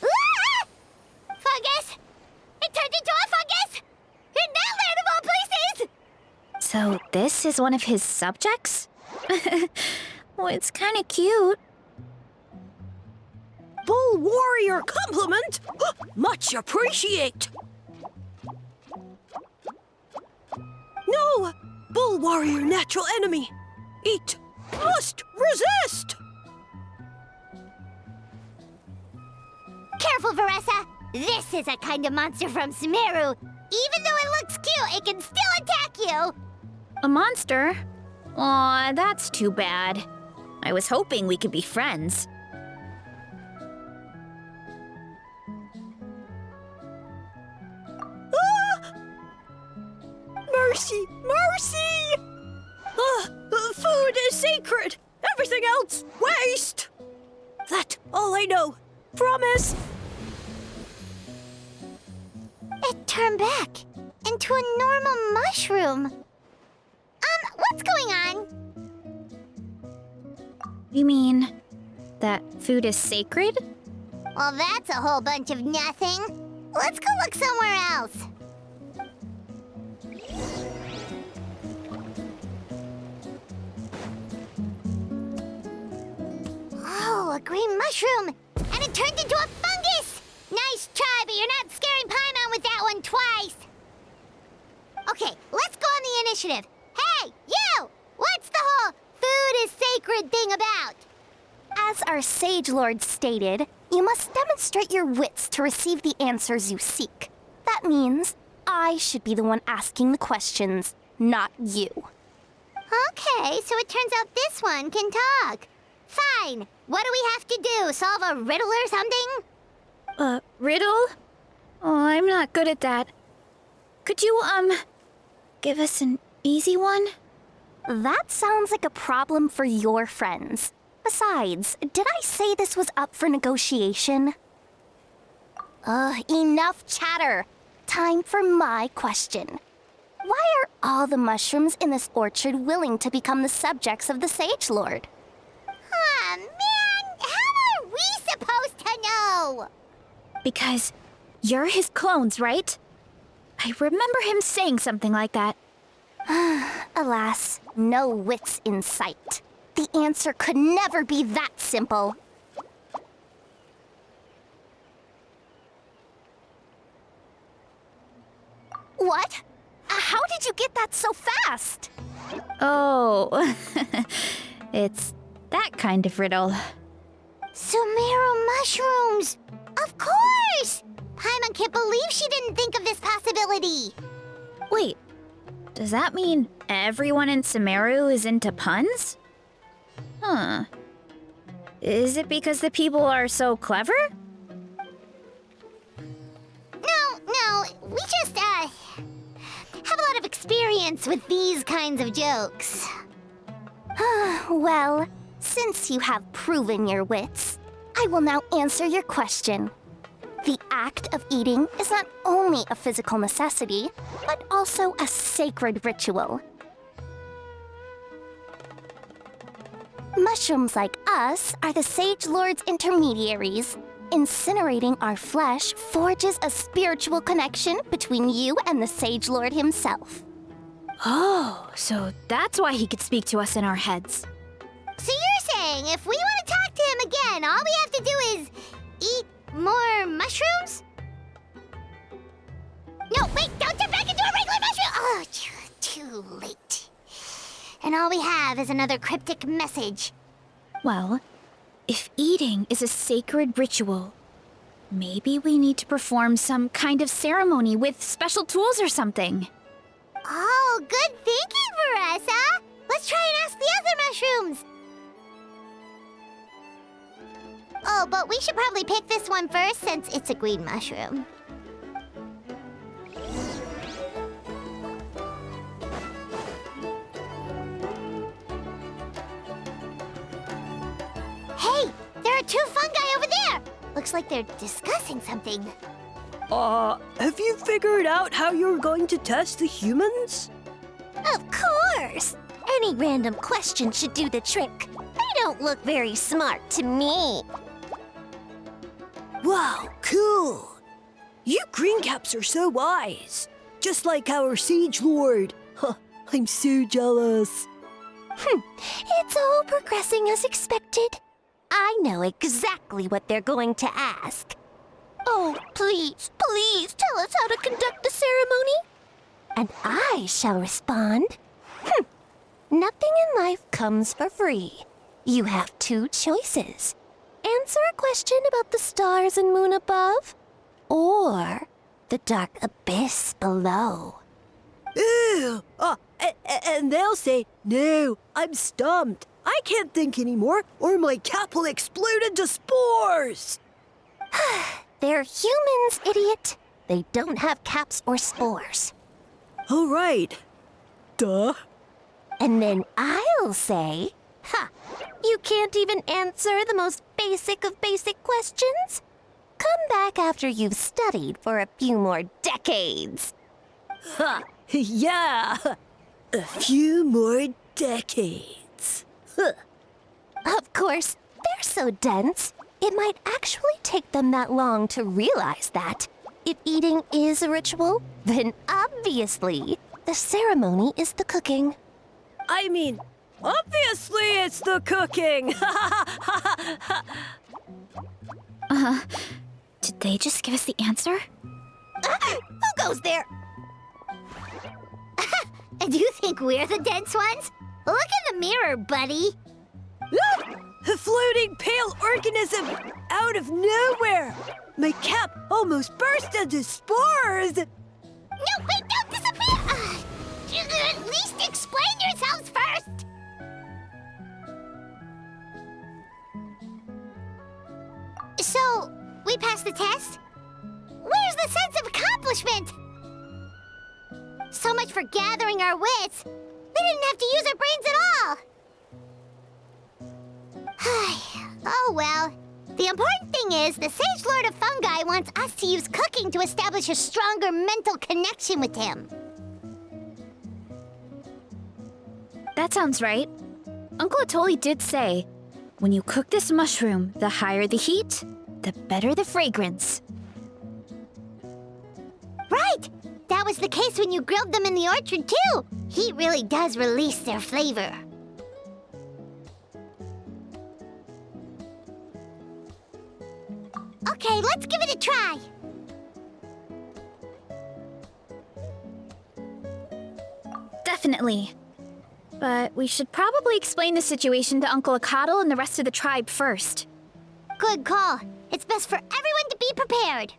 Ah! Fungus! It turned into a fungus! In that land of all places! So this is one of his subjects? Well, it's kind of cute. Bull warrior compliment! Much appreciate! No! Bull warrior natural enemy! Eat! Must resist! Careful, Varesa! This is a kind of monster from Sumeru. Even though it looks cute, it can still attack you! A monster? Aw, that's too bad. I was hoping we could be friends. Mercy! Mercy! Food is sacred! Everything else, waste! That all I know. Promise! It turned back into a normal mushroom. What's going on? You mean that food is sacred? Well, that's a whole bunch of nothing. Let's go look somewhere else. Oh, a green mushroom! And it turned into a fungus! Nice try, but you're not scaring Paimon with that one twice. Okay, let's go on the initiative. Hey, you! What's the whole food is sacred thing about? As our Sage Lord stated, you must demonstrate your wits to receive the answers you seek. That means I should be the one asking the questions, not you. Okay, so it turns out this one can talk. Fine. What do we have to do? Solve a riddle or something? Riddle? Oh, I'm not good at that. Could you, give us an easy one? That sounds like a problem for your friends. Besides, did I say this was up for negotiation? Enough chatter. Time for my question. Why are all the mushrooms in this orchard willing to become the subjects of the Sage Lord? Aw, man! though? Because you're his clones, right? I remember him saying something like that. Alas, no wits in sight. The answer could never be that simple. What? How did you get that so fast? Oh, it's that kind of riddle. Sumeru mushrooms! Of course! Paimon can't believe she didn't think of this possibility. Wait, does that mean everyone in Sumeru is into puns? Huh. Is it because the people are so clever? No, we just, have a lot of experience with these kinds of jokes. Well, since you have proven your wits, I will now answer your question. The act of eating is not only a physical necessity, but also a sacred ritual. Mushrooms like us are the Sage Lord's intermediaries. Incinerating our flesh forges a spiritual connection between you and the Sage Lord himself. Oh, so that's why he could speak to us in our heads. So you're saying if we want to talk to him again, all we have to do is eat more mushrooms? No, wait, don't turn back into a regular mushroom! Oh, too late. And all we have is another cryptic message. Well, if eating is a sacred ritual, maybe we need to perform some kind of ceremony with special tools or something. Oh, good thinking, Varesa! Let's try and ask the other mushrooms! Oh, but we should probably pick this one first since it's a green mushroom. Hey, there are two fungi over there! Looks like they're discussing something. Have you figured out how you're going to test the humans? Of course! Any random question should do the trick. They don't look very smart to me. Wow, cool! You greencaps are so wise. Just like our Sage Lord. Huh, I'm so jealous. It's all progressing as expected. I know exactly what they're going to ask. Oh, please, please tell us how to conduct the ceremony. And I shall respond. Nothing in life comes for free. You have two choices. Answer a question about the stars and moon above, or the dark abyss below. Ew! And they'll say, no, I'm stumped. I can't think anymore, or my cap will explode into spores. They're humans, idiot. They don't have caps or spores. All right. Duh. And then I'll say, you can't even answer the most basic of basic questions? Come back after you've studied for a few more decades. Ha! Yeah! A few more decades. Of course, they're so dense, it might actually take them that long to realize that. If eating is a ritual, then obviously the ceremony is the cooking. I mean, obviously it's the cooking! Did they just give us the answer? Who goes there? And you think we're the dense ones? Look in the mirror, buddy. A floating pale organism out of nowhere! My cap almost burst into spores! No, wait, don't disappear! At least explain yourselves first! So, we passed the test? Where's the sense of accomplishment? So much for gathering our wits. We didn't have to use our brains at all. Oh well. The important thing is the Sage Lord of Fungi wants us to use cooking to establish a stronger mental connection with him. That sounds right. Uncle Atoli did say, when you cook this mushroom, the higher the heat, the better the fragrance. Right! That was the case when you grilled them in the orchard, too! Heat really does release their flavor. Okay, let's give it a try! Definitely. But we should probably explain the situation to Uncle Akadal and the rest of the tribe first. Good call. It's best for everyone to be prepared.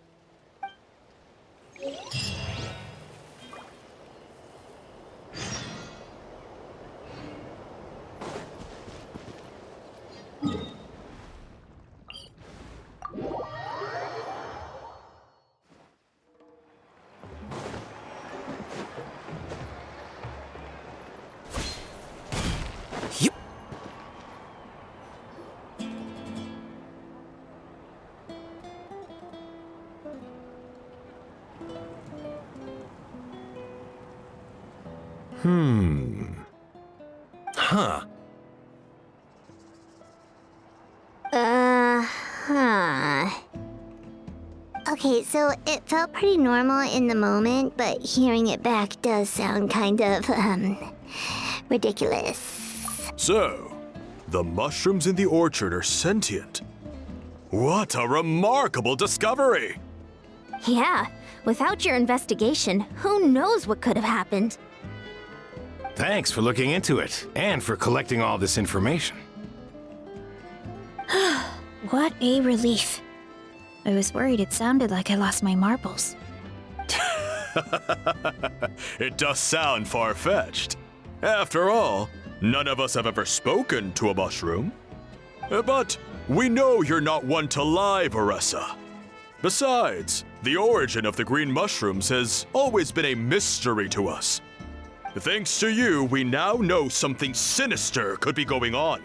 Huh. Okay, so it felt pretty normal in the moment, but hearing it back does sound kind of, ridiculous. So, the mushrooms in the orchard are sentient. What a remarkable discovery! Yeah, without your investigation, who knows what could have happened? Thanks for looking into it, and for collecting all this information. What a relief. I was worried it sounded like I lost my marbles. It does sound far-fetched. After all, none of us have ever spoken to a mushroom. But we know you're not one to lie, Varesa. Besides, the origin of the green mushrooms has always been a mystery to us. Thanks to you, we now know something sinister could be going on.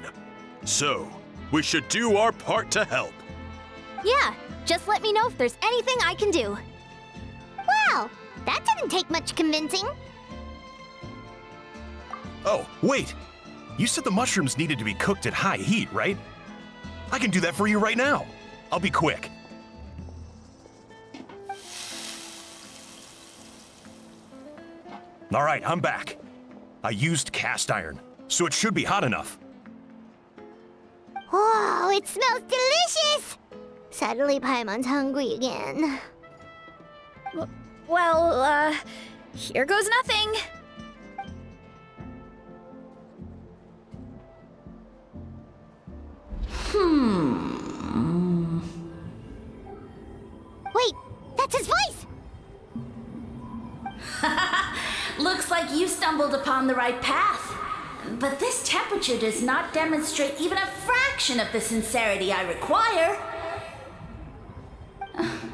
So, we should do our part to help. Yeah, just let me know if there's anything I can do. Wow, that didn't take much convincing. Oh, wait! You said the mushrooms needed to be cooked at high heat, right? I can do that for you right now. I'll be quick. All right, I'm back. I used cast iron, so it should be hot enough. Whoa, it smells delicious! Suddenly Paimon's hungry again. Well, here goes nothing. Wait, that's his voice! Looks like you stumbled upon the right path. But this temperature does not demonstrate even a fraction of the sincerity I require.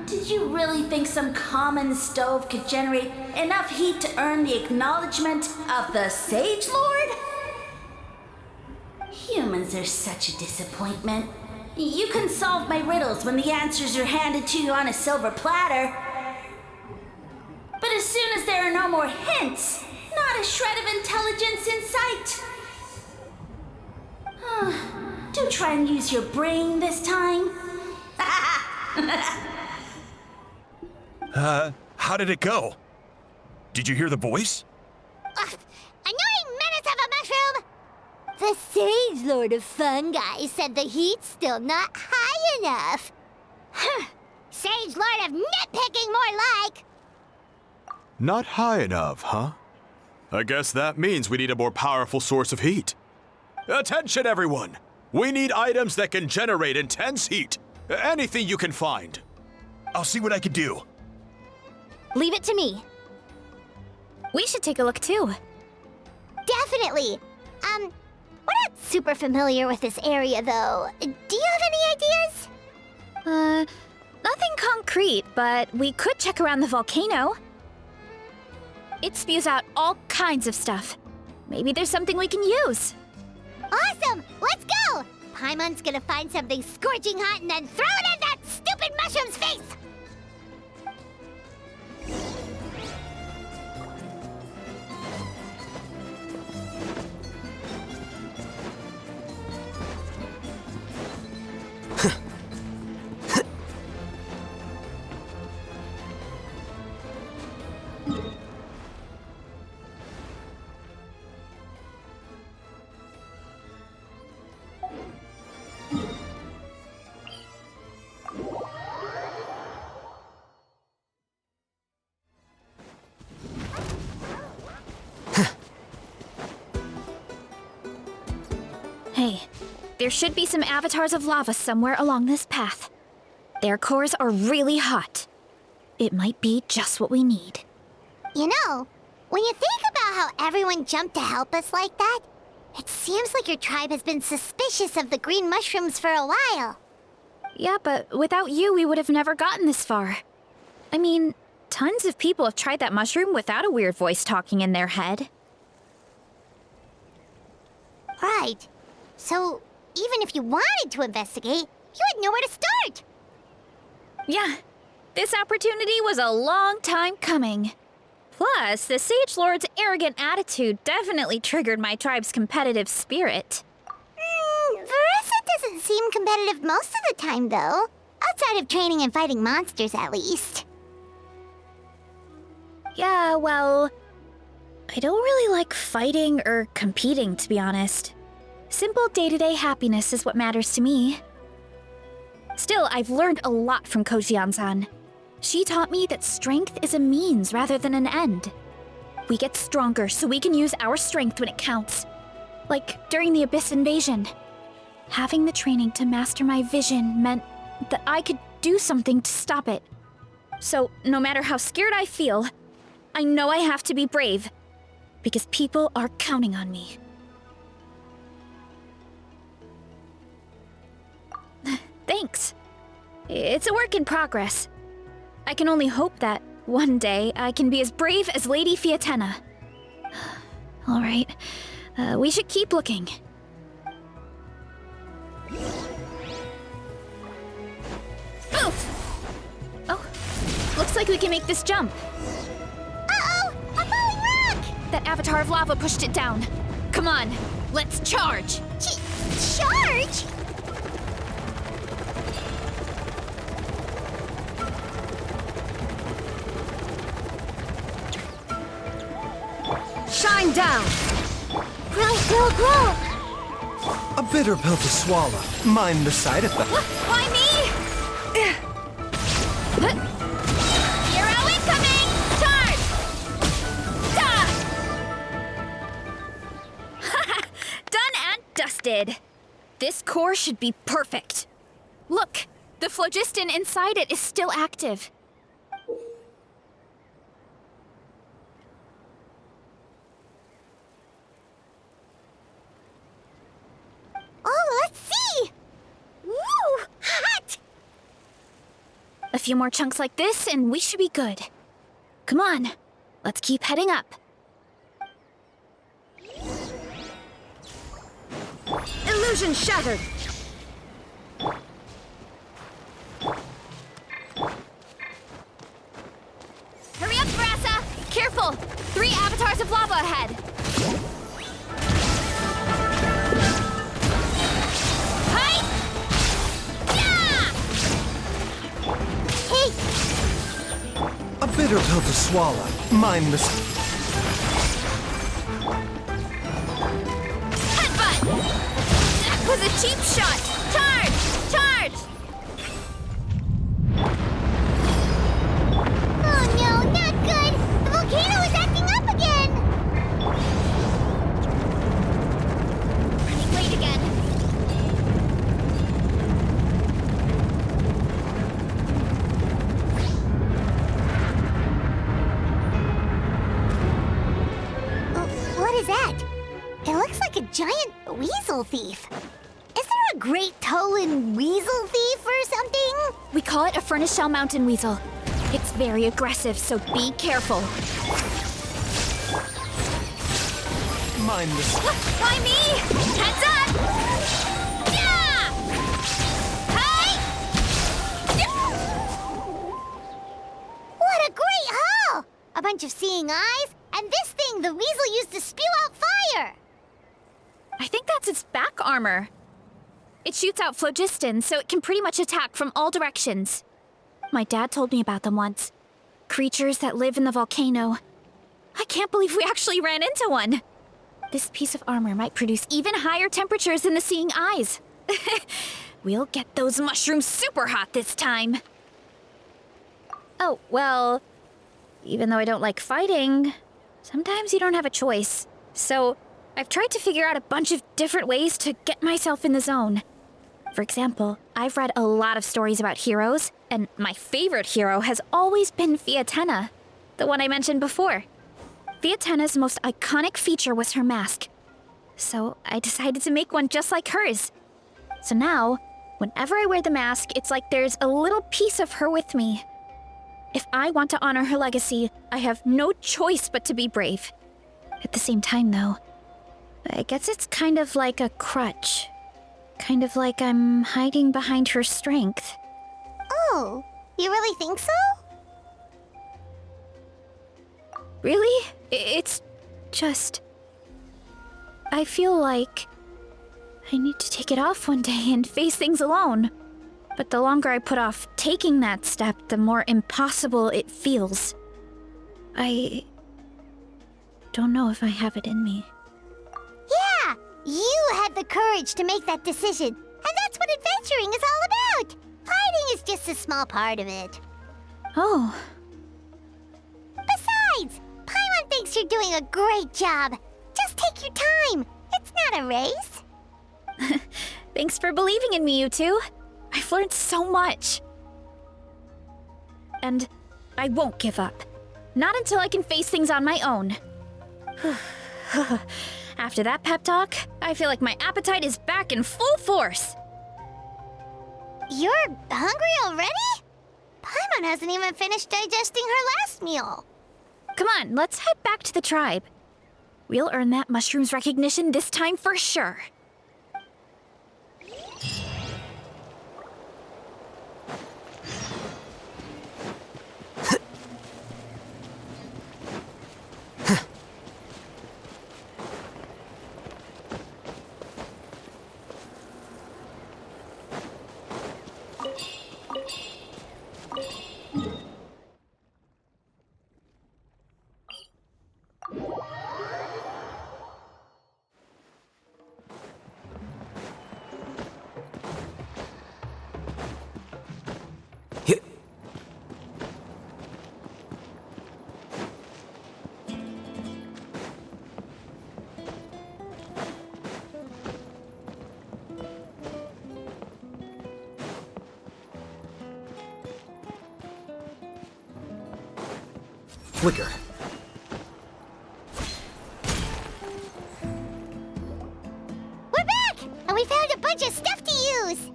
Did you really think some common stove could generate enough heat to earn the acknowledgement of the Sage Lord? Humans are such a disappointment. You can solve my riddles when the answers are handed to you on a silver platter. But as soon as there are no more hints, not a shred of intelligence in sight. Do try and use your brain this time. How did it go? Did you hear the voice? Annoying menace of a mushroom! The Sage Lord of Fungi said the heat's still not high enough. Sage Lord of Nitpicking, more like! Not high enough, huh? I guess that means we need a more powerful source of heat. Attention, everyone! We need items that can generate intense heat. Anything you can find. I'll see what I can do. Leave it to me. We should take a look too. Definitely! We're not super familiar with this area, though. Do you have any ideas? Nothing concrete, but we could check around the volcano. It spews out all kinds of stuff. Maybe there's something we can use. Awesome! Let's go! Paimon's gonna find something scorching hot and then throw it in that stupid mushroom's face! Hey, there should be some avatars of lava somewhere along this path. Their cores are really hot. It might be just what we need. You know, when you think about how everyone jumped to help us like that, it seems like your tribe has been suspicious of the green mushrooms for a while. Yeah, but without you, we would have never gotten this far. I mean, tons of people have tried that mushroom without a weird voice talking in their head. Right. So, even if you wanted to investigate, you had nowhere to start. Yeah, this opportunity was a long time coming. Plus, the Sage Lord's arrogant attitude definitely triggered my tribe's competitive spirit. Varesa doesn't seem competitive most of the time, though. Outside of training and fighting monsters, at least. Yeah, well, I don't really like fighting or competing, to be honest. Simple day-to-day happiness is what matters to me. Still, I've learned a lot from Kojian-san. She taught me that strength is a means rather than an end. We get stronger so we can use our strength when it counts. Like during the Abyss invasion. Having the training to master my vision meant that I could do something to stop it. So, no matter how scared I feel, I know I have to be brave. Because people are counting on me. Thanks. It's a work in progress. I can only hope that one day I can be as brave as Lady Fiatena. All right, we should keep looking. Oof! Oh, looks like we can make this jump. Uh-oh! A falling rock! That avatar of lava pushed it down. Come on, let's charge! Charge? Shine down! Grow! A bitter pill to swallow. Mind the side effect. Why me? Hero incoming! Charge! Done and dusted. This core should be perfect. Look, the phlogiston inside it is still active. Oh, let's see! Woo! Hot! A few more chunks like this and we should be good. Come on, let's keep heading up. Illusion shattered! Hurry up, Varesa! Careful! 3 avatars of lava ahead! Hi! Yeah! Hey! A bitter pill to swallow. Mind the Headbutt! That was a cheap shot! Charge! Charge! Oh no, not good! The volcano is acting up again! Running late again. What is that? It looks like a giant weasel thief. Is there a great toe and weasel thief or something? We call it a furnace shell mountain weasel. It's very aggressive, so be careful. mind the Why me? Heads up! Yeah! Hey! What a great haul! A bunch of seeing eyes, and this thing the weasel used to spew out fire! I think that's its back armor. It shoots out phlogiston, so it can pretty much attack from all directions. My dad told me about them once. Creatures that live in the volcano. I can't believe we actually ran into one. This piece of armor might produce even higher temperatures than the seeing eyes. We'll get those mushrooms super hot this time. Oh, well, even though I don't like fighting, sometimes you don't have a choice. So, I've tried to figure out a bunch of different ways to get myself in the zone. For example, I've read a lot of stories about heroes, and my favorite hero has always been Fiatenna, the one I mentioned before. Fiatenna's most iconic feature was her mask, so I decided to make one just like hers. So now, whenever I wear the mask, it's like there's a little piece of her with me. If I want to honor her legacy, I have no choice but to be brave. At the same time, though, I guess it's kind of like a crutch. Kind of like I'm hiding behind her strength. Oh, you really think so? Really? It's just... I feel like I need to take it off one day and face things alone. But the longer I put off taking that step, the more impossible it feels. I don't know if I have it in me. Yeah, you had the courage to make that decision. And that's what adventuring is all about. Fighting is just a small part of it. Oh, Besides, Paimon thinks you're doing a great job. Just take your time. It's not a race. thanks for believing in me, you two. I've learned so much. And I won't give up. Not until I can face things on my own. After that pep talk, I feel like my appetite is back in full force. You're hungry already? Paimon hasn't even finished digesting her last meal. Come on, let's head back to the tribe. We'll earn that mushroom's recognition this time for sure. Flicker. We're back! And we found a bunch of stuff to use!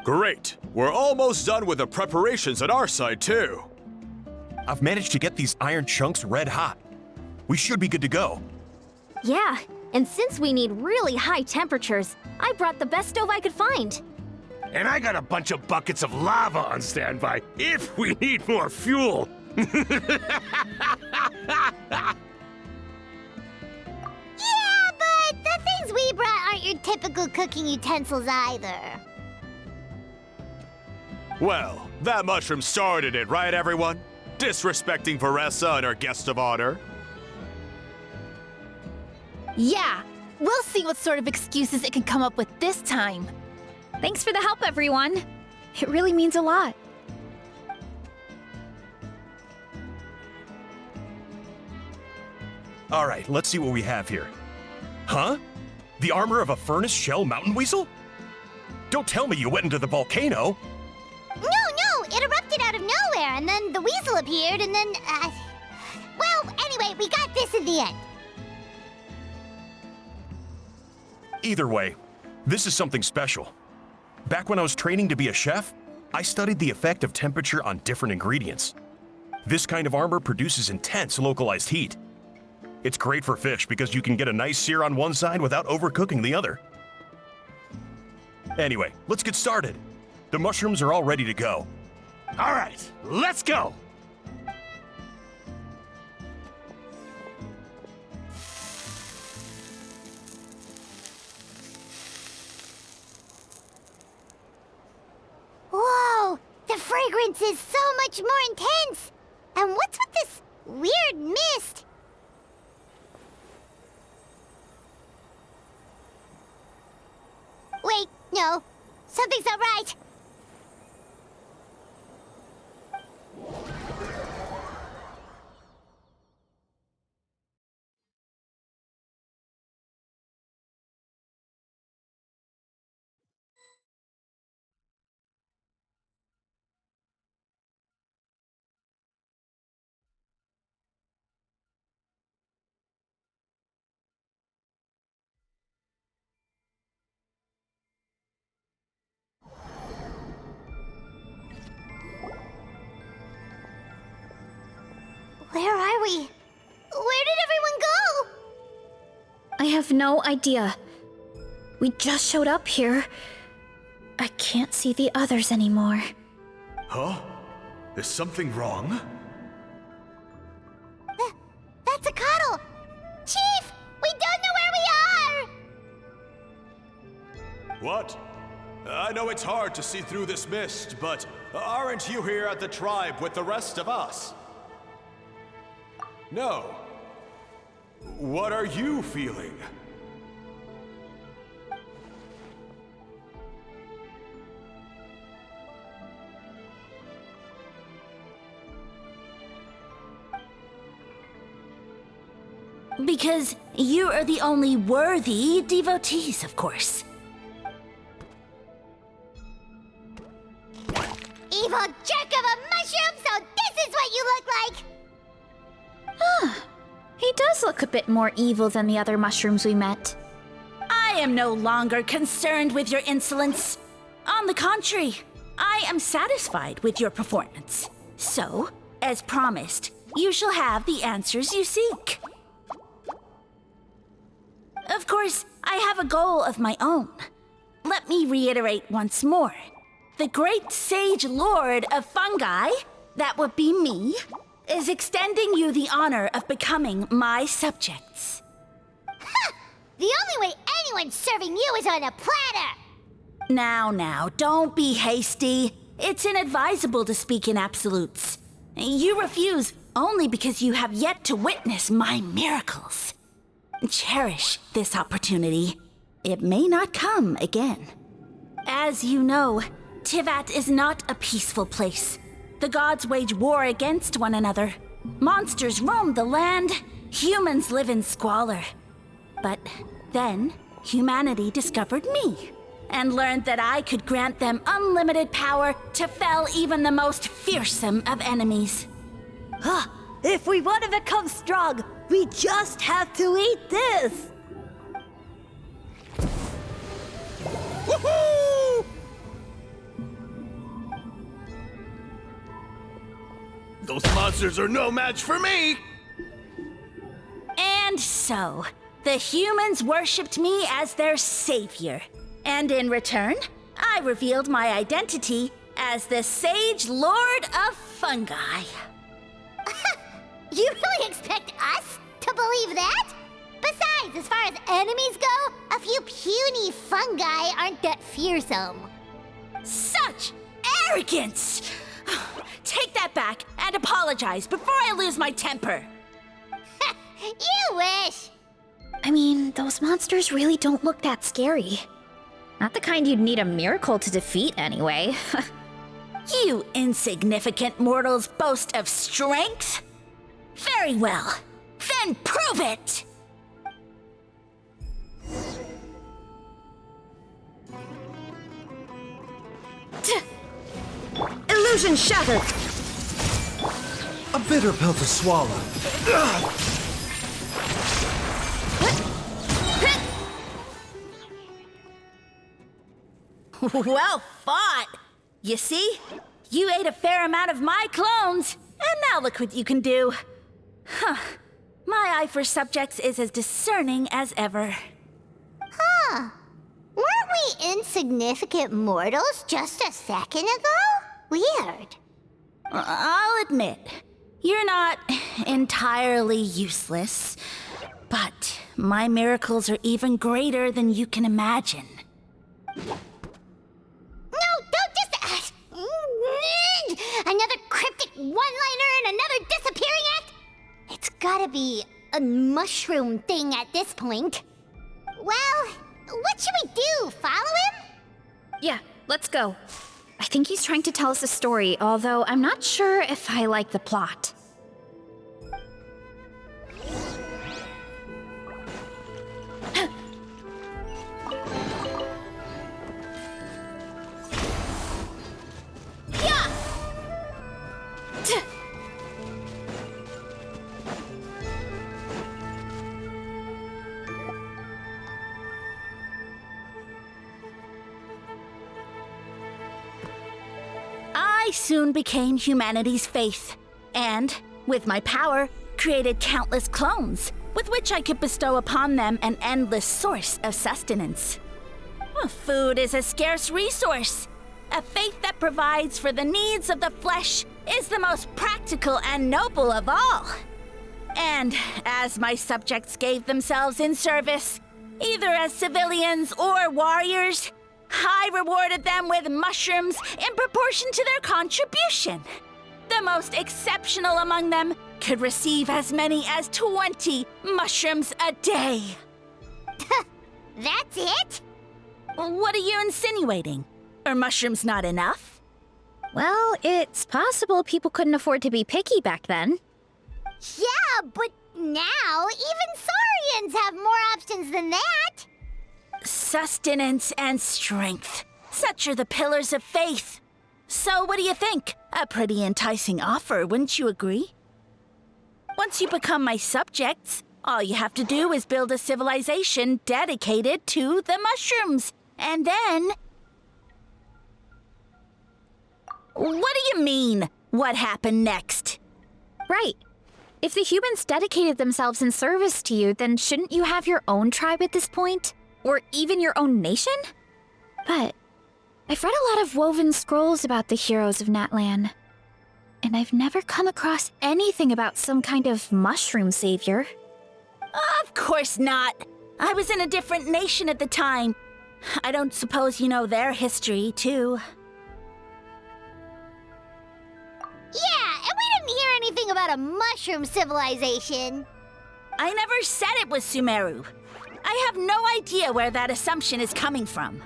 Great! We're almost done with the preparations on our side, too. I've managed to get these iron chunks red hot. We should be good to go. Yeah, and since we need really high temperatures, I brought the best stove I could find. And I got a bunch of buckets of lava on standby if we need more fuel. Yeah, but the things we brought aren't your typical cooking utensils either. Well, that mushroom started it, right, everyone? Disrespecting Varesa and her guest of honor. Yeah, we'll see what sort of excuses it can come up with this time. Thanks for the help, everyone. It really means a lot. All right, let's see what we have here. Huh? The armor of a furnace shell mountain weasel? Don't tell me you went into the volcano. No, it erupted out of nowhere, and then the weasel appeared, and then, well, anyway, we got this in the end. Either way, this is something special. Back when I was training to be a chef, I studied the effect of temperature on different ingredients. This kind of armor produces intense localized heat. It's great for fish because you can get a nice sear on one side without overcooking the other. Anyway, let's get started. The mushrooms are all ready to go. All right, let's go. Whoa, the fragrance is so much more intense. And what's with this weird mist? Wait, no, something's not right. we? Where did everyone go? I have no idea. We just showed up here. I can't see the others anymore. Huh? Is something wrong? That's a cuddle! Chief! We don't know where we are! What? I know it's hard to see through this mist, but aren't you here at the tribe with the rest of us? No. What are you feeling? Because you are the only worthy devotees, of course. Evil jerk of a mushroom, so this is what you look like! He does look a bit more evil than the other mushrooms we met. I am no longer concerned with your insolence. On the contrary, I am satisfied with your performance. So, as promised, you shall have the answers you seek. Of course, I have a goal of my own. Let me reiterate once more. The great sage lord of fungi, that would be me, is extending you the honor of becoming my subjects. Ha! The only way anyone's serving you is on a platter! Now, don't be hasty. It's inadvisable to speak in absolutes. You refuse only because you have yet to witness my miracles. Cherish this opportunity. It may not come again. As you know, Tivat is not a peaceful place. The gods wage war against one another. Monsters roam the land. Humans live in squalor. But then, humanity discovered me and learned that I could grant them unlimited power to fell even the most fearsome of enemies. If we want to become strong, we just have to eat this! Woohoo! Those monsters are no match for me! And so, the humans worshipped me as their savior. And in return, I revealed my identity as the Sage Lord of Fungi. You really expect us to believe that? Besides, as far as enemies go, a few puny fungi aren't that fearsome. Such arrogance! Take that back and apologize before I lose my temper. You wish! I mean, those monsters really don't look that scary. Not the kind you'd need a miracle to defeat, anyway. You insignificant mortals boast of strength? Very well. Then prove it! Illusion shattered! A bitter pill to swallow. Well fought! You see? You ate a fair amount of my clones, and now look what you can do. Huh. My eye for subjects is as discerning as ever. Huh. Weren't we insignificant mortals just a second ago? Weird. I'll admit, you're not entirely useless, but my miracles are even greater than you can imagine. No, don't just... another cryptic one-liner and another disappearing act? It's gotta be a mushroom thing at this point. Well, what should we do? Follow him? Yeah, let's go. I think he's trying to tell us a story, although I'm not sure if I like the plot. I soon became humanity's faith, and with my power, created countless clones, with which I could bestow upon them an endless source of sustenance. Food is a scarce resource. A faith that provides for the needs of the flesh is the most practical and noble of all. And as my subjects gave themselves in service, either as civilians or warriors, I rewarded them with mushrooms in proportion to their contribution. The most exceptional among them could receive as many as 20 mushrooms a day. That's it? What are you insinuating? Are mushrooms not enough? Well, it's possible people couldn't afford to be picky back then. Yeah, but now even Saurians have more options than that. Sustenance and strength. Such are the pillars of faith. So what do you think? A pretty enticing offer, wouldn't you agree? Once you become my subjects, all you have to do is build a civilization dedicated to the mushrooms. And then... What do you mean, what happened next? Right. If the humans dedicated themselves in service to you, then shouldn't you have your own tribe at this point? Or even your own nation? But I've read a lot of woven scrolls about the heroes of Natlan, and I've never come across anything about some kind of mushroom savior. Of course not. I was in a different nation at the time. I don't suppose you know their history, too. Yeah, and we didn't hear anything about a mushroom civilization. I never said it was Sumeru. I have no idea where that assumption is coming from.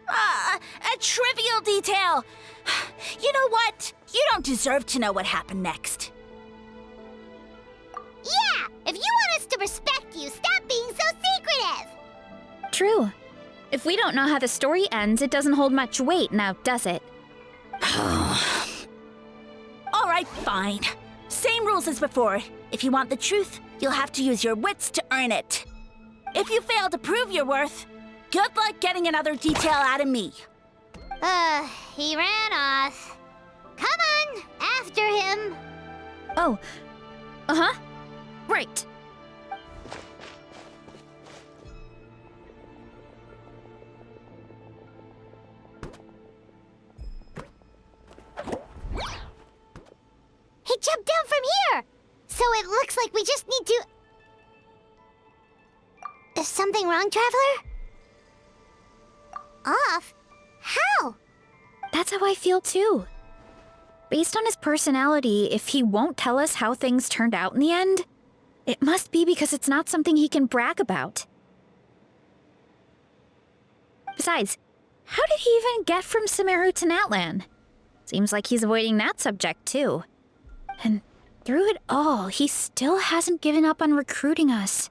A trivial detail. You know what? You don't deserve to know what happened next. Yeah, if you want us to respect you, stop being so secretive. True. If we don't know how the story ends, it doesn't hold much weight now, does it? All right, fine. Same rules as before. If you want the truth, you'll have to use your wits to earn it. If you fail to prove your worth, good luck getting another detail out of me. He ran off. Come on, after him. Oh. Uh-huh. Right. He jumped down from here! So it looks like we just need to... Is something wrong, Traveler? Off? How? That's how I feel too. Based on his personality, if he won't tell us how things turned out in the end, it must be because it's not something he can brag about. Besides, how did he even get from Sumeru to Natlan? Seems like he's avoiding that subject too. And through it all, he still hasn't given up on recruiting us.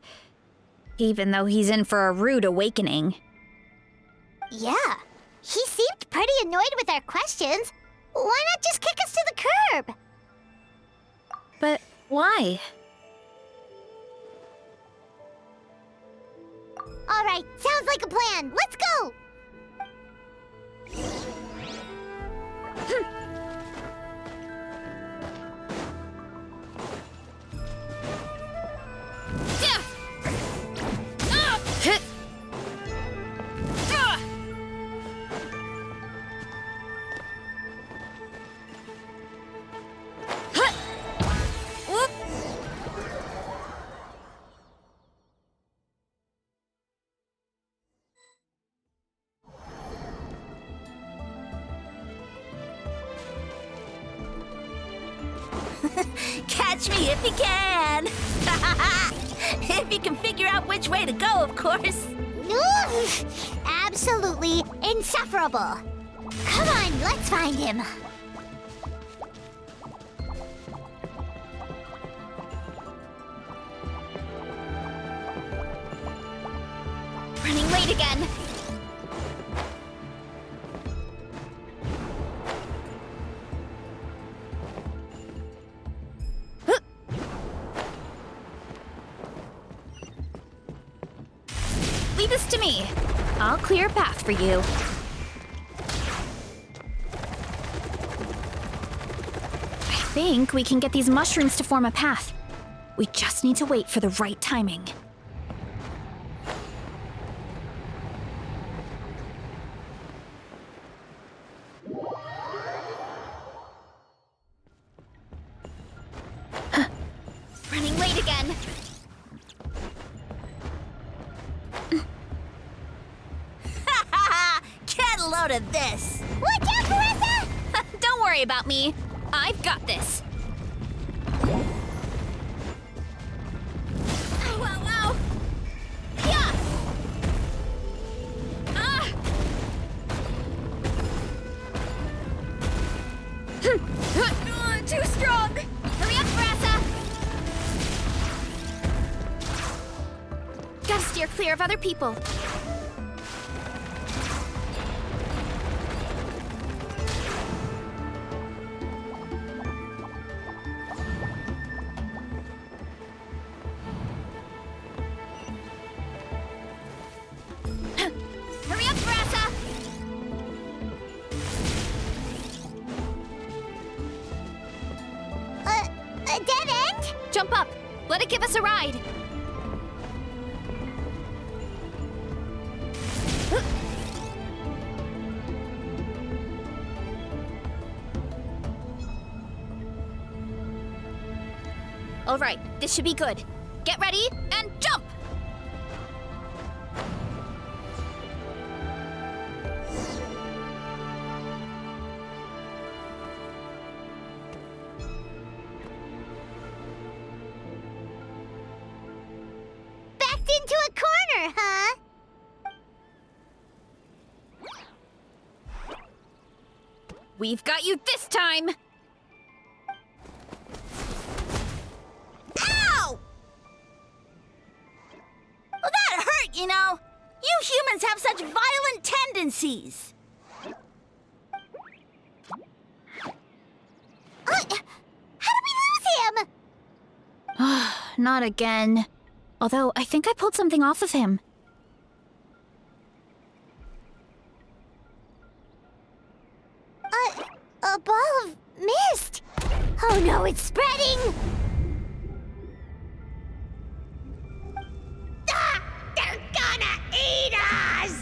Even though he's in for a rude awakening. Yeah, he seemed pretty annoyed with our questions. Why not just kick us to the curb? But why? All right, sounds like a plan. Let's go! Catch me if you can! If you can figure out which way to go, of course. Absolutely insufferable. Come on, let's find him. Running late again. Leave this to me. I'll clear a path for you. think we can get these mushrooms to form a path. We just need to wait for the right timing. Running late again. Get a load of this! Watch out, Varesa! Don't worry about me. I've got this. Ow, ow, ow! Yeah! Ah! Too strong! Hurry up, Varesa! Gotta steer clear of other people. Hurry up, Varesa! A dead end? Jump up. Let it give us a ride. All right, this should be good. Get ready and jump! Backed into a corner, huh? We've got you this time! Ow! Well, that hurt, you know. You humans have such violent tendencies. How did we lose him? Not again. Although, I think I pulled something off of him. A ball of mist. Oh no, it's spreading! Ah! They're gonna eat us!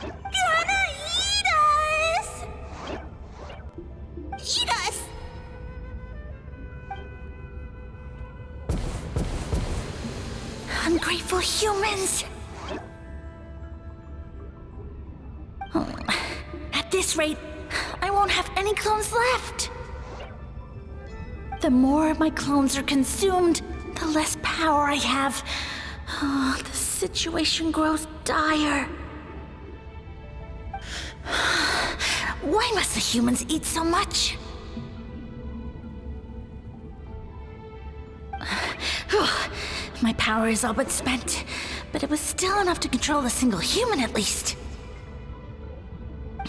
Gonna eat us! Eat us! Ungrateful humans! At this rate, I won't have any clones left. The more my clones are consumed, the less power I have. Oh, the situation grows dire. Why must the humans eat so much? My power is all but spent, but it was still enough to control a single human at least.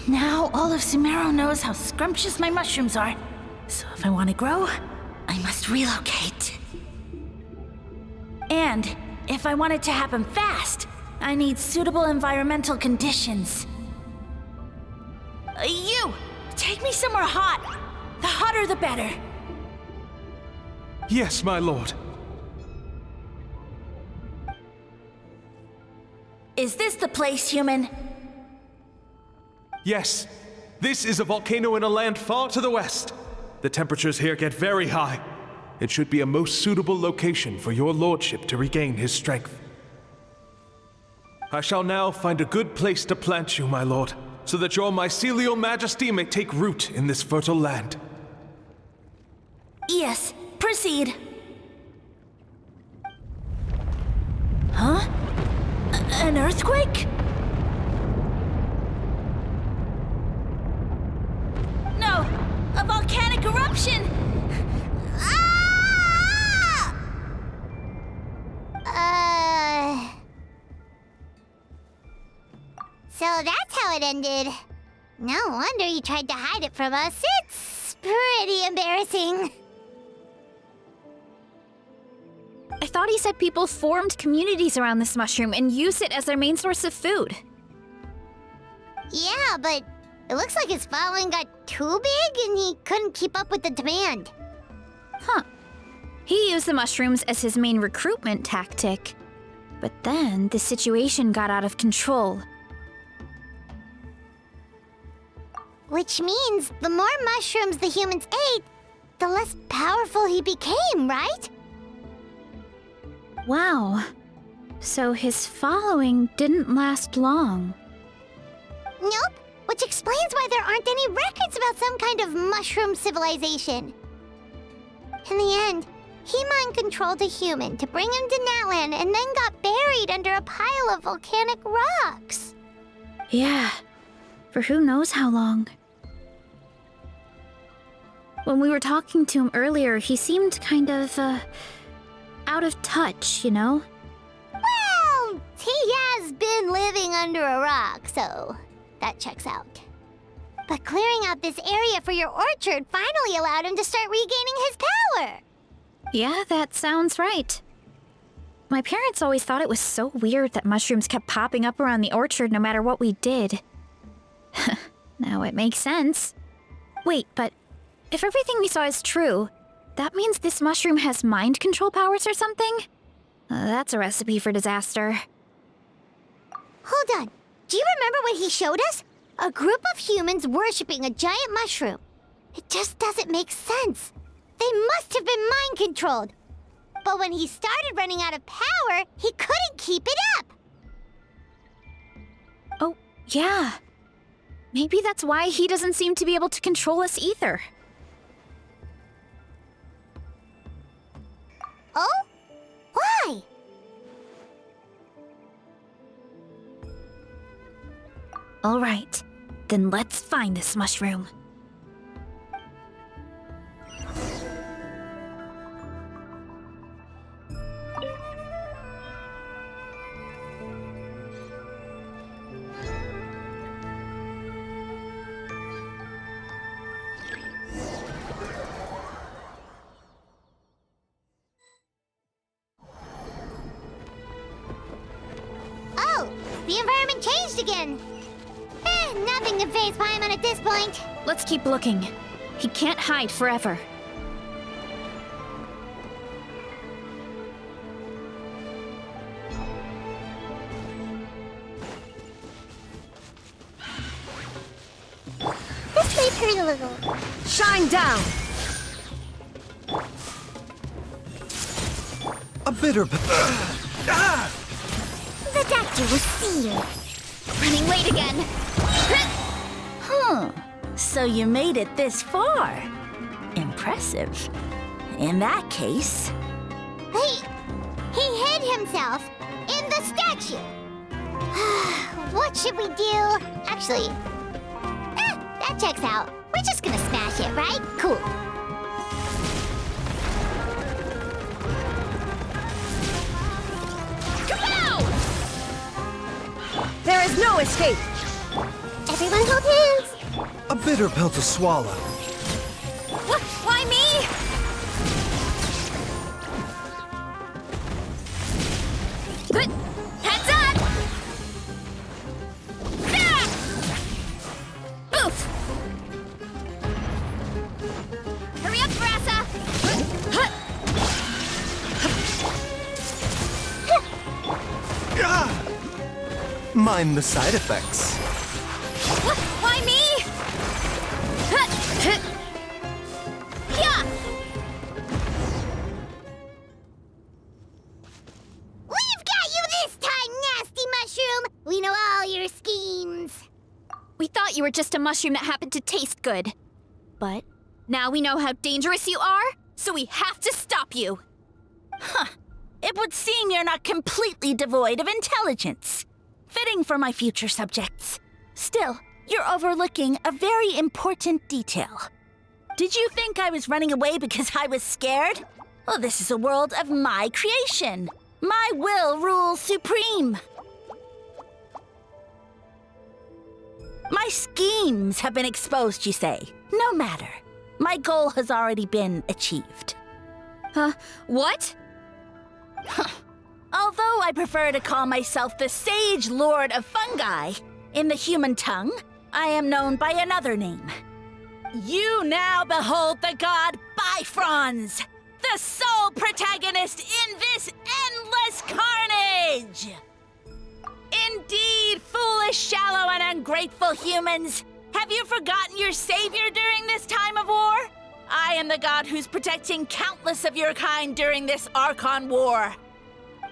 Now all of Sumeru knows how scrumptious my mushrooms are, so if I want to grow, I must relocate. And if I want it to happen fast, I need suitable environmental conditions. You! Take me somewhere hot! The hotter the better! Yes, my lord. Is this the place, human? Yes. This is a volcano in a land far to the west. The temperatures here get very high. It should be a most suitable location for your lordship to regain his strength. I shall now find a good place to plant you, my lord, so that your mycelial majesty may take root in this fertile land. Yes, proceed. Huh? An earthquake? No! A volcanic eruption! Ah! So that's how it ended. No wonder you tried to hide it from us. It's pretty embarrassing. I thought he said people formed communities around this mushroom and used it as their main source of food. Yeah, but It looks like his following got too big and he couldn't keep up with the demand. Huh. He used the mushrooms as his main recruitment tactic. But then the situation got out of control. Which means the more mushrooms the humans ate, the less powerful he became, right? Wow. So his following didn't last long. Nope, which explains why there aren't any records about some kind of mushroom civilization. In the end, he mind-controlled a human to bring him to Natlan and then got buried under a pile of volcanic rocks. Yeah, for who knows how long. When we were talking to him earlier, he seemed kind of, out of touch, you know? Well, he has been living under a rock, so that checks out. But clearing out this area for your orchard finally allowed him to start regaining his power. Yeah, that sounds right. My parents always thought it was so weird that mushrooms kept popping up around the orchard no matter what we did. Now it makes sense. Wait, but if everything we saw is true, that means this mushroom has mind control powers or something? That's a recipe for disaster. Hold on. Do you remember what he showed us? A group of humans worshipping a giant mushroom. It just doesn't make sense. They must have been mind-controlled. But when he started running out of power, he couldn't keep it up. Oh, yeah. Maybe that's why he doesn't seem to be able to control us either. Oh? Why? All right, then let's find this mushroom. Oh, the environment changed again. Nothing to face Paimon at this point. Let's keep looking. He can't hide forever. This may hurt a little. Shine down! A bitter The doctor will see you. Running late again. Huh. So you made it this far. Impressive. In that case... He hid himself in the statue. What should we do? Actually, that checks out. We're just gonna smash it, right? Cool. There is no escape! Everyone hold hands. a bitter pill to swallow. Why me? Good. Heads up! Ah! Oof! Hurry up, Varesa! Mind the side effects. Why me? Yeah! We've got you this time, nasty mushroom. We know all your schemes. We thought you were just a mushroom that happened to taste good. But now we know how dangerous you are, so we have to stop you. It would seem you're not completely devoid of intelligence. Fitting for my future subjects. Still, you're overlooking a very important detail. Did you think I was running away because I was scared? Oh, this is a world of my creation. My will rules supreme. My schemes have been exposed, you say. No matter. My goal has already been achieved. What? Although I prefer to call myself the Sage Lord of Fungi, in the human tongue, I am known by another name. You now behold the god Bifrons, the sole protagonist in this endless carnage! Indeed, foolish, shallow, and ungrateful humans! Have you forgotten your savior during this time of war? I am the god who's protecting countless of your kind during this Archon War.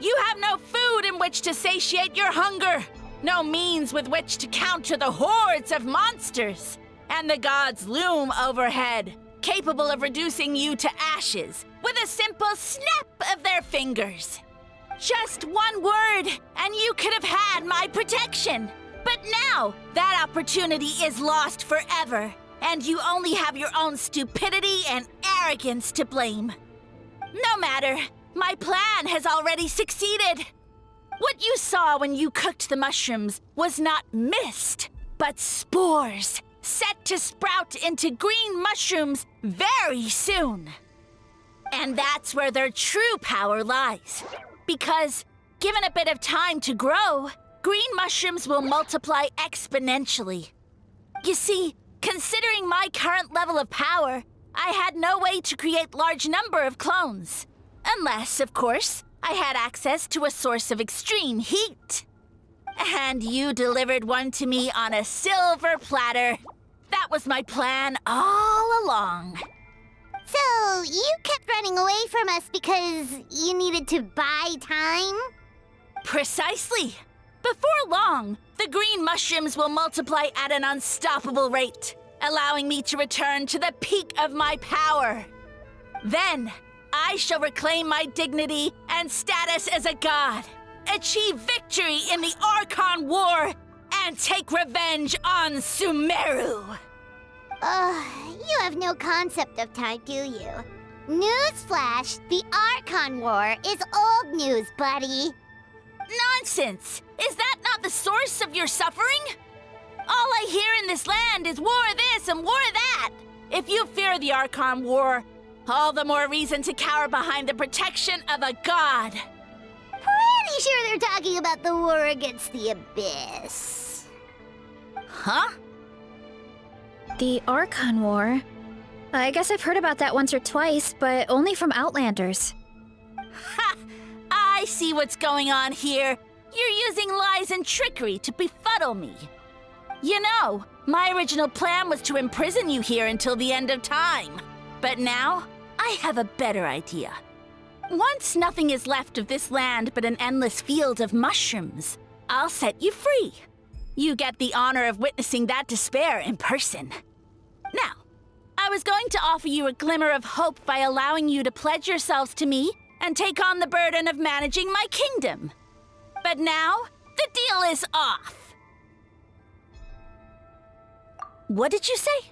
You have no food in which to satiate your hunger, no means with which to counter the hordes of monsters, and the gods loom overhead, capable of reducing you to ashes with a simple snap of their fingers. Just one word, and you could have had my protection. But now, that opportunity is lost forever, and you only have your own stupidity and arrogance to blame. No matter, my plan has already succeeded. What you saw when you cooked the mushrooms was not mist, but spores, set to sprout into green mushrooms very soon. And that's where their true power lies. Because, given a bit of time to grow, green mushrooms will multiply exponentially. You see, considering my current level of power, I had no way to create large number of clones. Unless, of course, I had access to a source of extreme heat. And you delivered one to me on a silver platter. That was my plan all along. So, you kept running away from us because you needed to buy time? Precisely. Before long, the green mushrooms will multiply at an unstoppable rate, allowing me to return to the peak of my power. Then, I shall reclaim my dignity and status as a god, achieve victory in the Archon War, and take revenge on Sumeru. You have no concept of time, do you? Newsflash, the Archon War is old news, buddy. Nonsense! Is that not the source of your suffering? All I hear in this land is war this and war that. If you fear the Archon War, all the more reason to cower behind the protection of a god. Pretty sure they're talking about the war against the Abyss. Huh? The Archon War? I guess I've heard about that once or twice, but only from Outlanders. Ha! I see what's going on here. You're using lies and trickery to befuddle me. You know, my original plan was to imprison you here until the end of time. But now, I have a better idea. Once nothing is left of this land but an endless field of mushrooms, I'll set you free. You get the honor of witnessing that despair in person. Now, I was going to offer you a glimmer of hope by allowing you to pledge yourselves to me and take on the burden of managing my kingdom. But now, the deal is off. What did you say?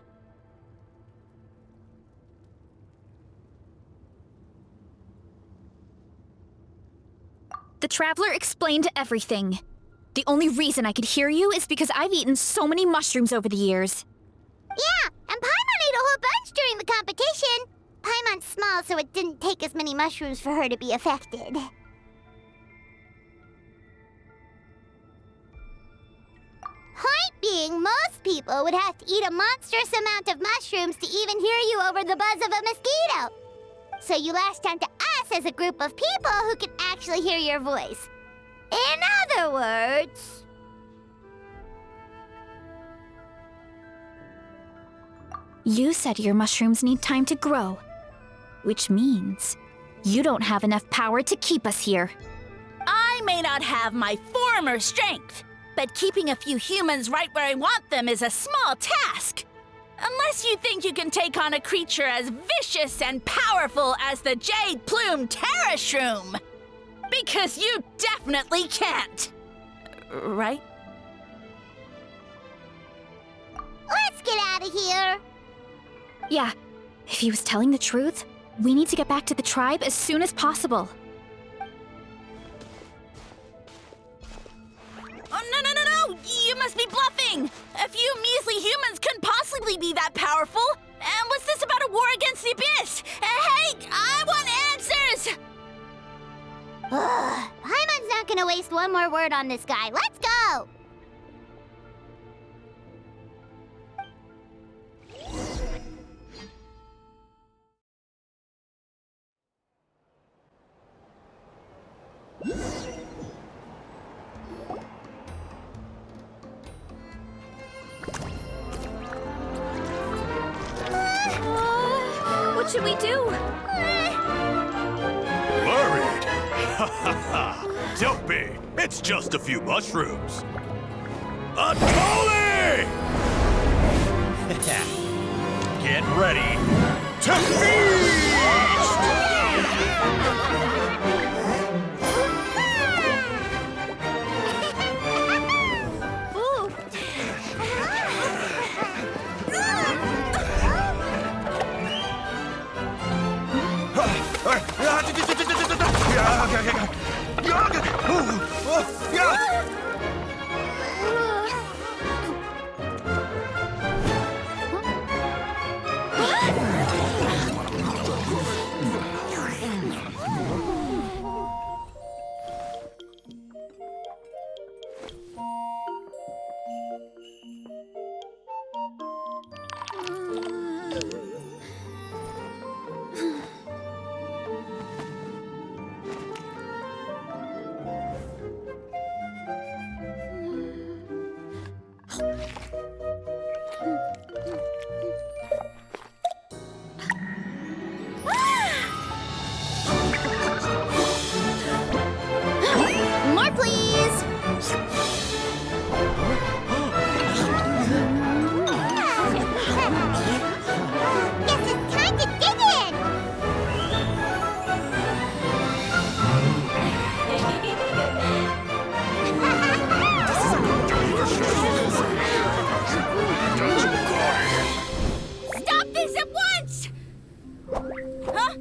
The Traveler explained everything. The only reason I could hear you is because I've eaten so many mushrooms over the years. Yeah, and Paimon ate a whole bunch during the competition. Paimon's small, so it didn't take as many mushrooms for her to be affected. Point being, most people would have to eat a monstrous amount of mushrooms to even hear you over the buzz of a mosquito. So you latched onto us as a group of people who can actually hear your voice. In other words... You said your mushrooms need time to grow, which means you don't have enough power to keep us here. I may not have my former strength, but keeping a few humans right where I want them is a small task. Unless you think you can take on a creature as vicious and powerful as the Jade-Plume Terrashroom. Because you definitely can't. Right? Let's get out of here! Yeah, if he was telling the truth, we need to get back to the tribe as soon as possible. Oh, no! You must be bluffing! A few measly humans couldn't possibly be that powerful! And what's this about a war against the Abyss? Hey, I want answers! Paimon's not gonna waste one more word on this guy. Let's go! What should we do? Worried? Ha ha ha! Don't be! It's just a few mushrooms! Atoli! Get ready to feast! More, please! Guess it's time to dig in! Stop this at once! Huh?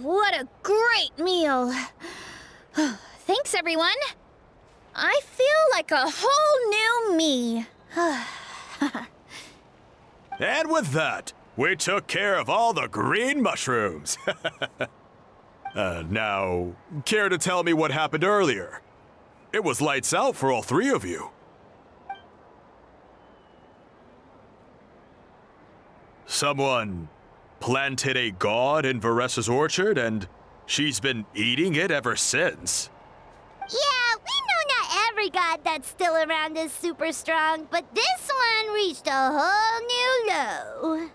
What a great meal! Thanks, everyone. I feel like a whole new me. And with that, we took care of all the green mushrooms. Now, care to tell me what happened earlier? It was lights out for all three of you. Someone planted a god in Varesa's orchard, and she's been eating it ever since. Yeah, we know not every god that's still around is super strong, but this one reached a whole new low.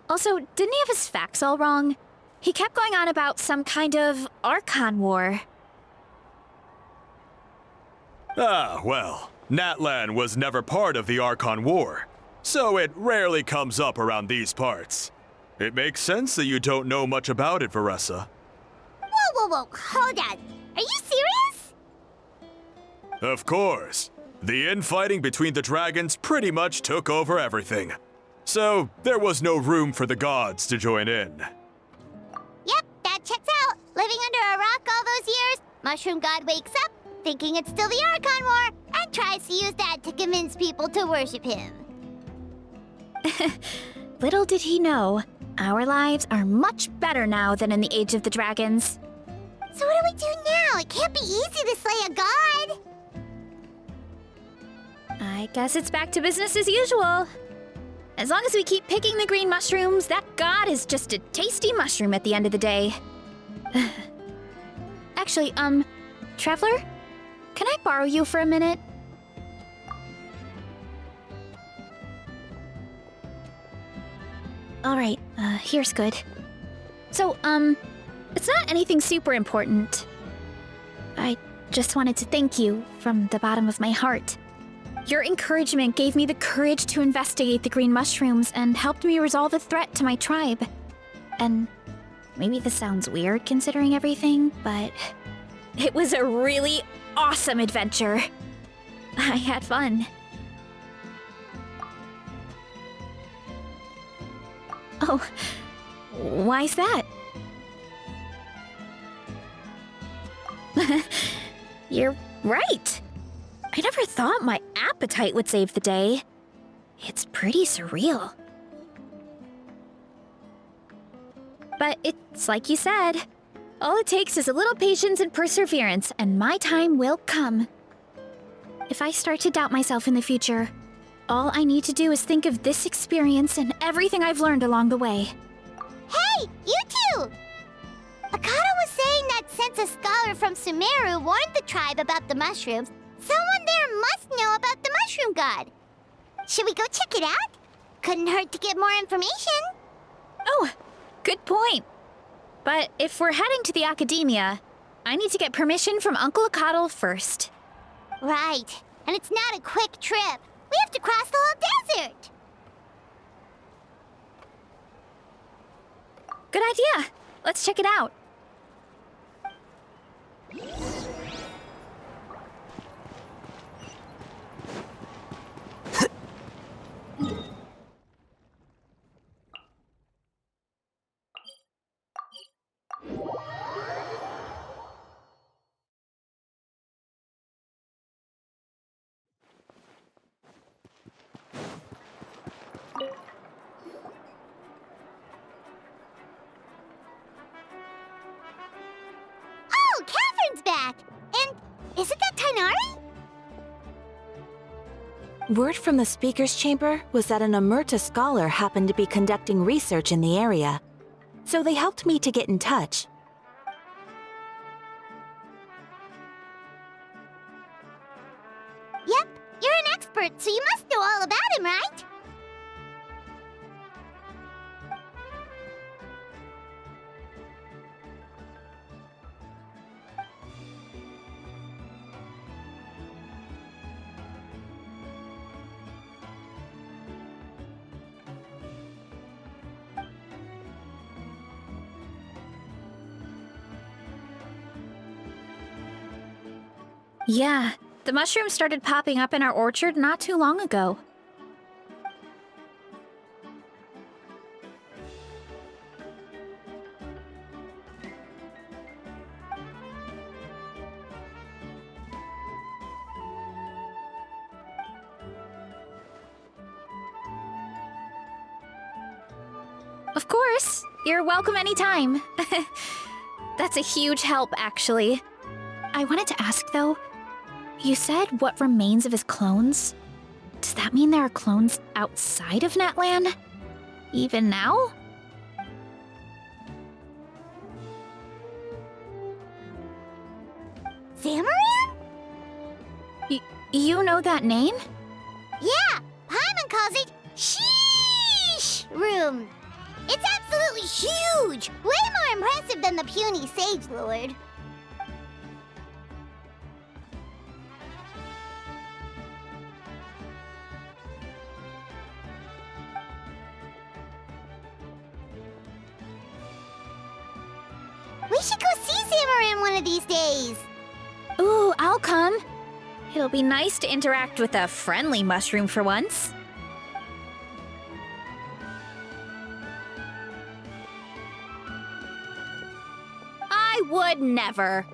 Also, didn't he have his facts all wrong? He kept going on about some kind of Archon war. Ah, well, Natlan was never part of the Archon War, so it rarely comes up around these parts. It makes sense that you don't know much about it, Varesa. Whoa, hold on. Are you serious? Of course. The infighting between the dragons pretty much took over everything. So there was no room for the gods to join in. Yep, that checks out. Living under a rock all those years, Mushroom God wakes up, thinking it's still the Archon War, and tries to use that to convince people to worship him. Little did he know, our lives are much better now than in the Age of the Dragons. So what do we do now? It can't be easy to slay a god. I guess it's back to business as usual. As long as we keep picking the green mushrooms, that god is just a tasty mushroom at the end of the day. Actually, Traveler? Can I borrow you for a minute? Alright, here's good. So, it's not anything super important. I just wanted to thank you from the bottom of my heart. Your encouragement gave me the courage to investigate the green mushrooms and helped me resolve a threat to my tribe. And maybe this sounds weird considering everything, but it was a really awesome adventure. I had fun. Oh, why's that? You're right. I never thought my appetite would save the day. It's pretty surreal. But it's like you said. All it takes is a little patience and perseverance, and my time will come. If I start to doubt myself in the future, all I need to do is think of this experience and everything I've learned along the way. Hey, you two! Akata was saying that since a scholar from Sumeru warned the tribe about the mushrooms, someone Sam must know about the Mushroom God. Should we go check it out? Couldn't hurt to get more information. Oh, good point. But if we're heading to the Academia, I need to get permission from Uncle Acatl first. Right. And it's not a quick trip. We have to cross the whole desert. Good idea. Let's check it out. Oh, Catherine's back! And isn't that Tainari? Word from the speaker's chamber was that an Amurta scholar happened to be conducting research in the area. So they helped me to get in touch. Yep, you're an expert, so you must know all about him, right? Yeah, the mushrooms started popping up in our orchard not too long ago. Of course, you're welcome anytime. That's a huge help, actually. I wanted to ask, though, you said what remains of his clones? Does that mean there are clones outside of Natlan? Even now? Zamaran? You know that name? Yeah, Paimon calls it Sheesh Room. It's absolutely huge! Way more impressive than the puny Sage Lord. We should go see Zamaran one of these days. Ooh, I'll come. It'll be nice to interact with a friendly mushroom for once. I would never.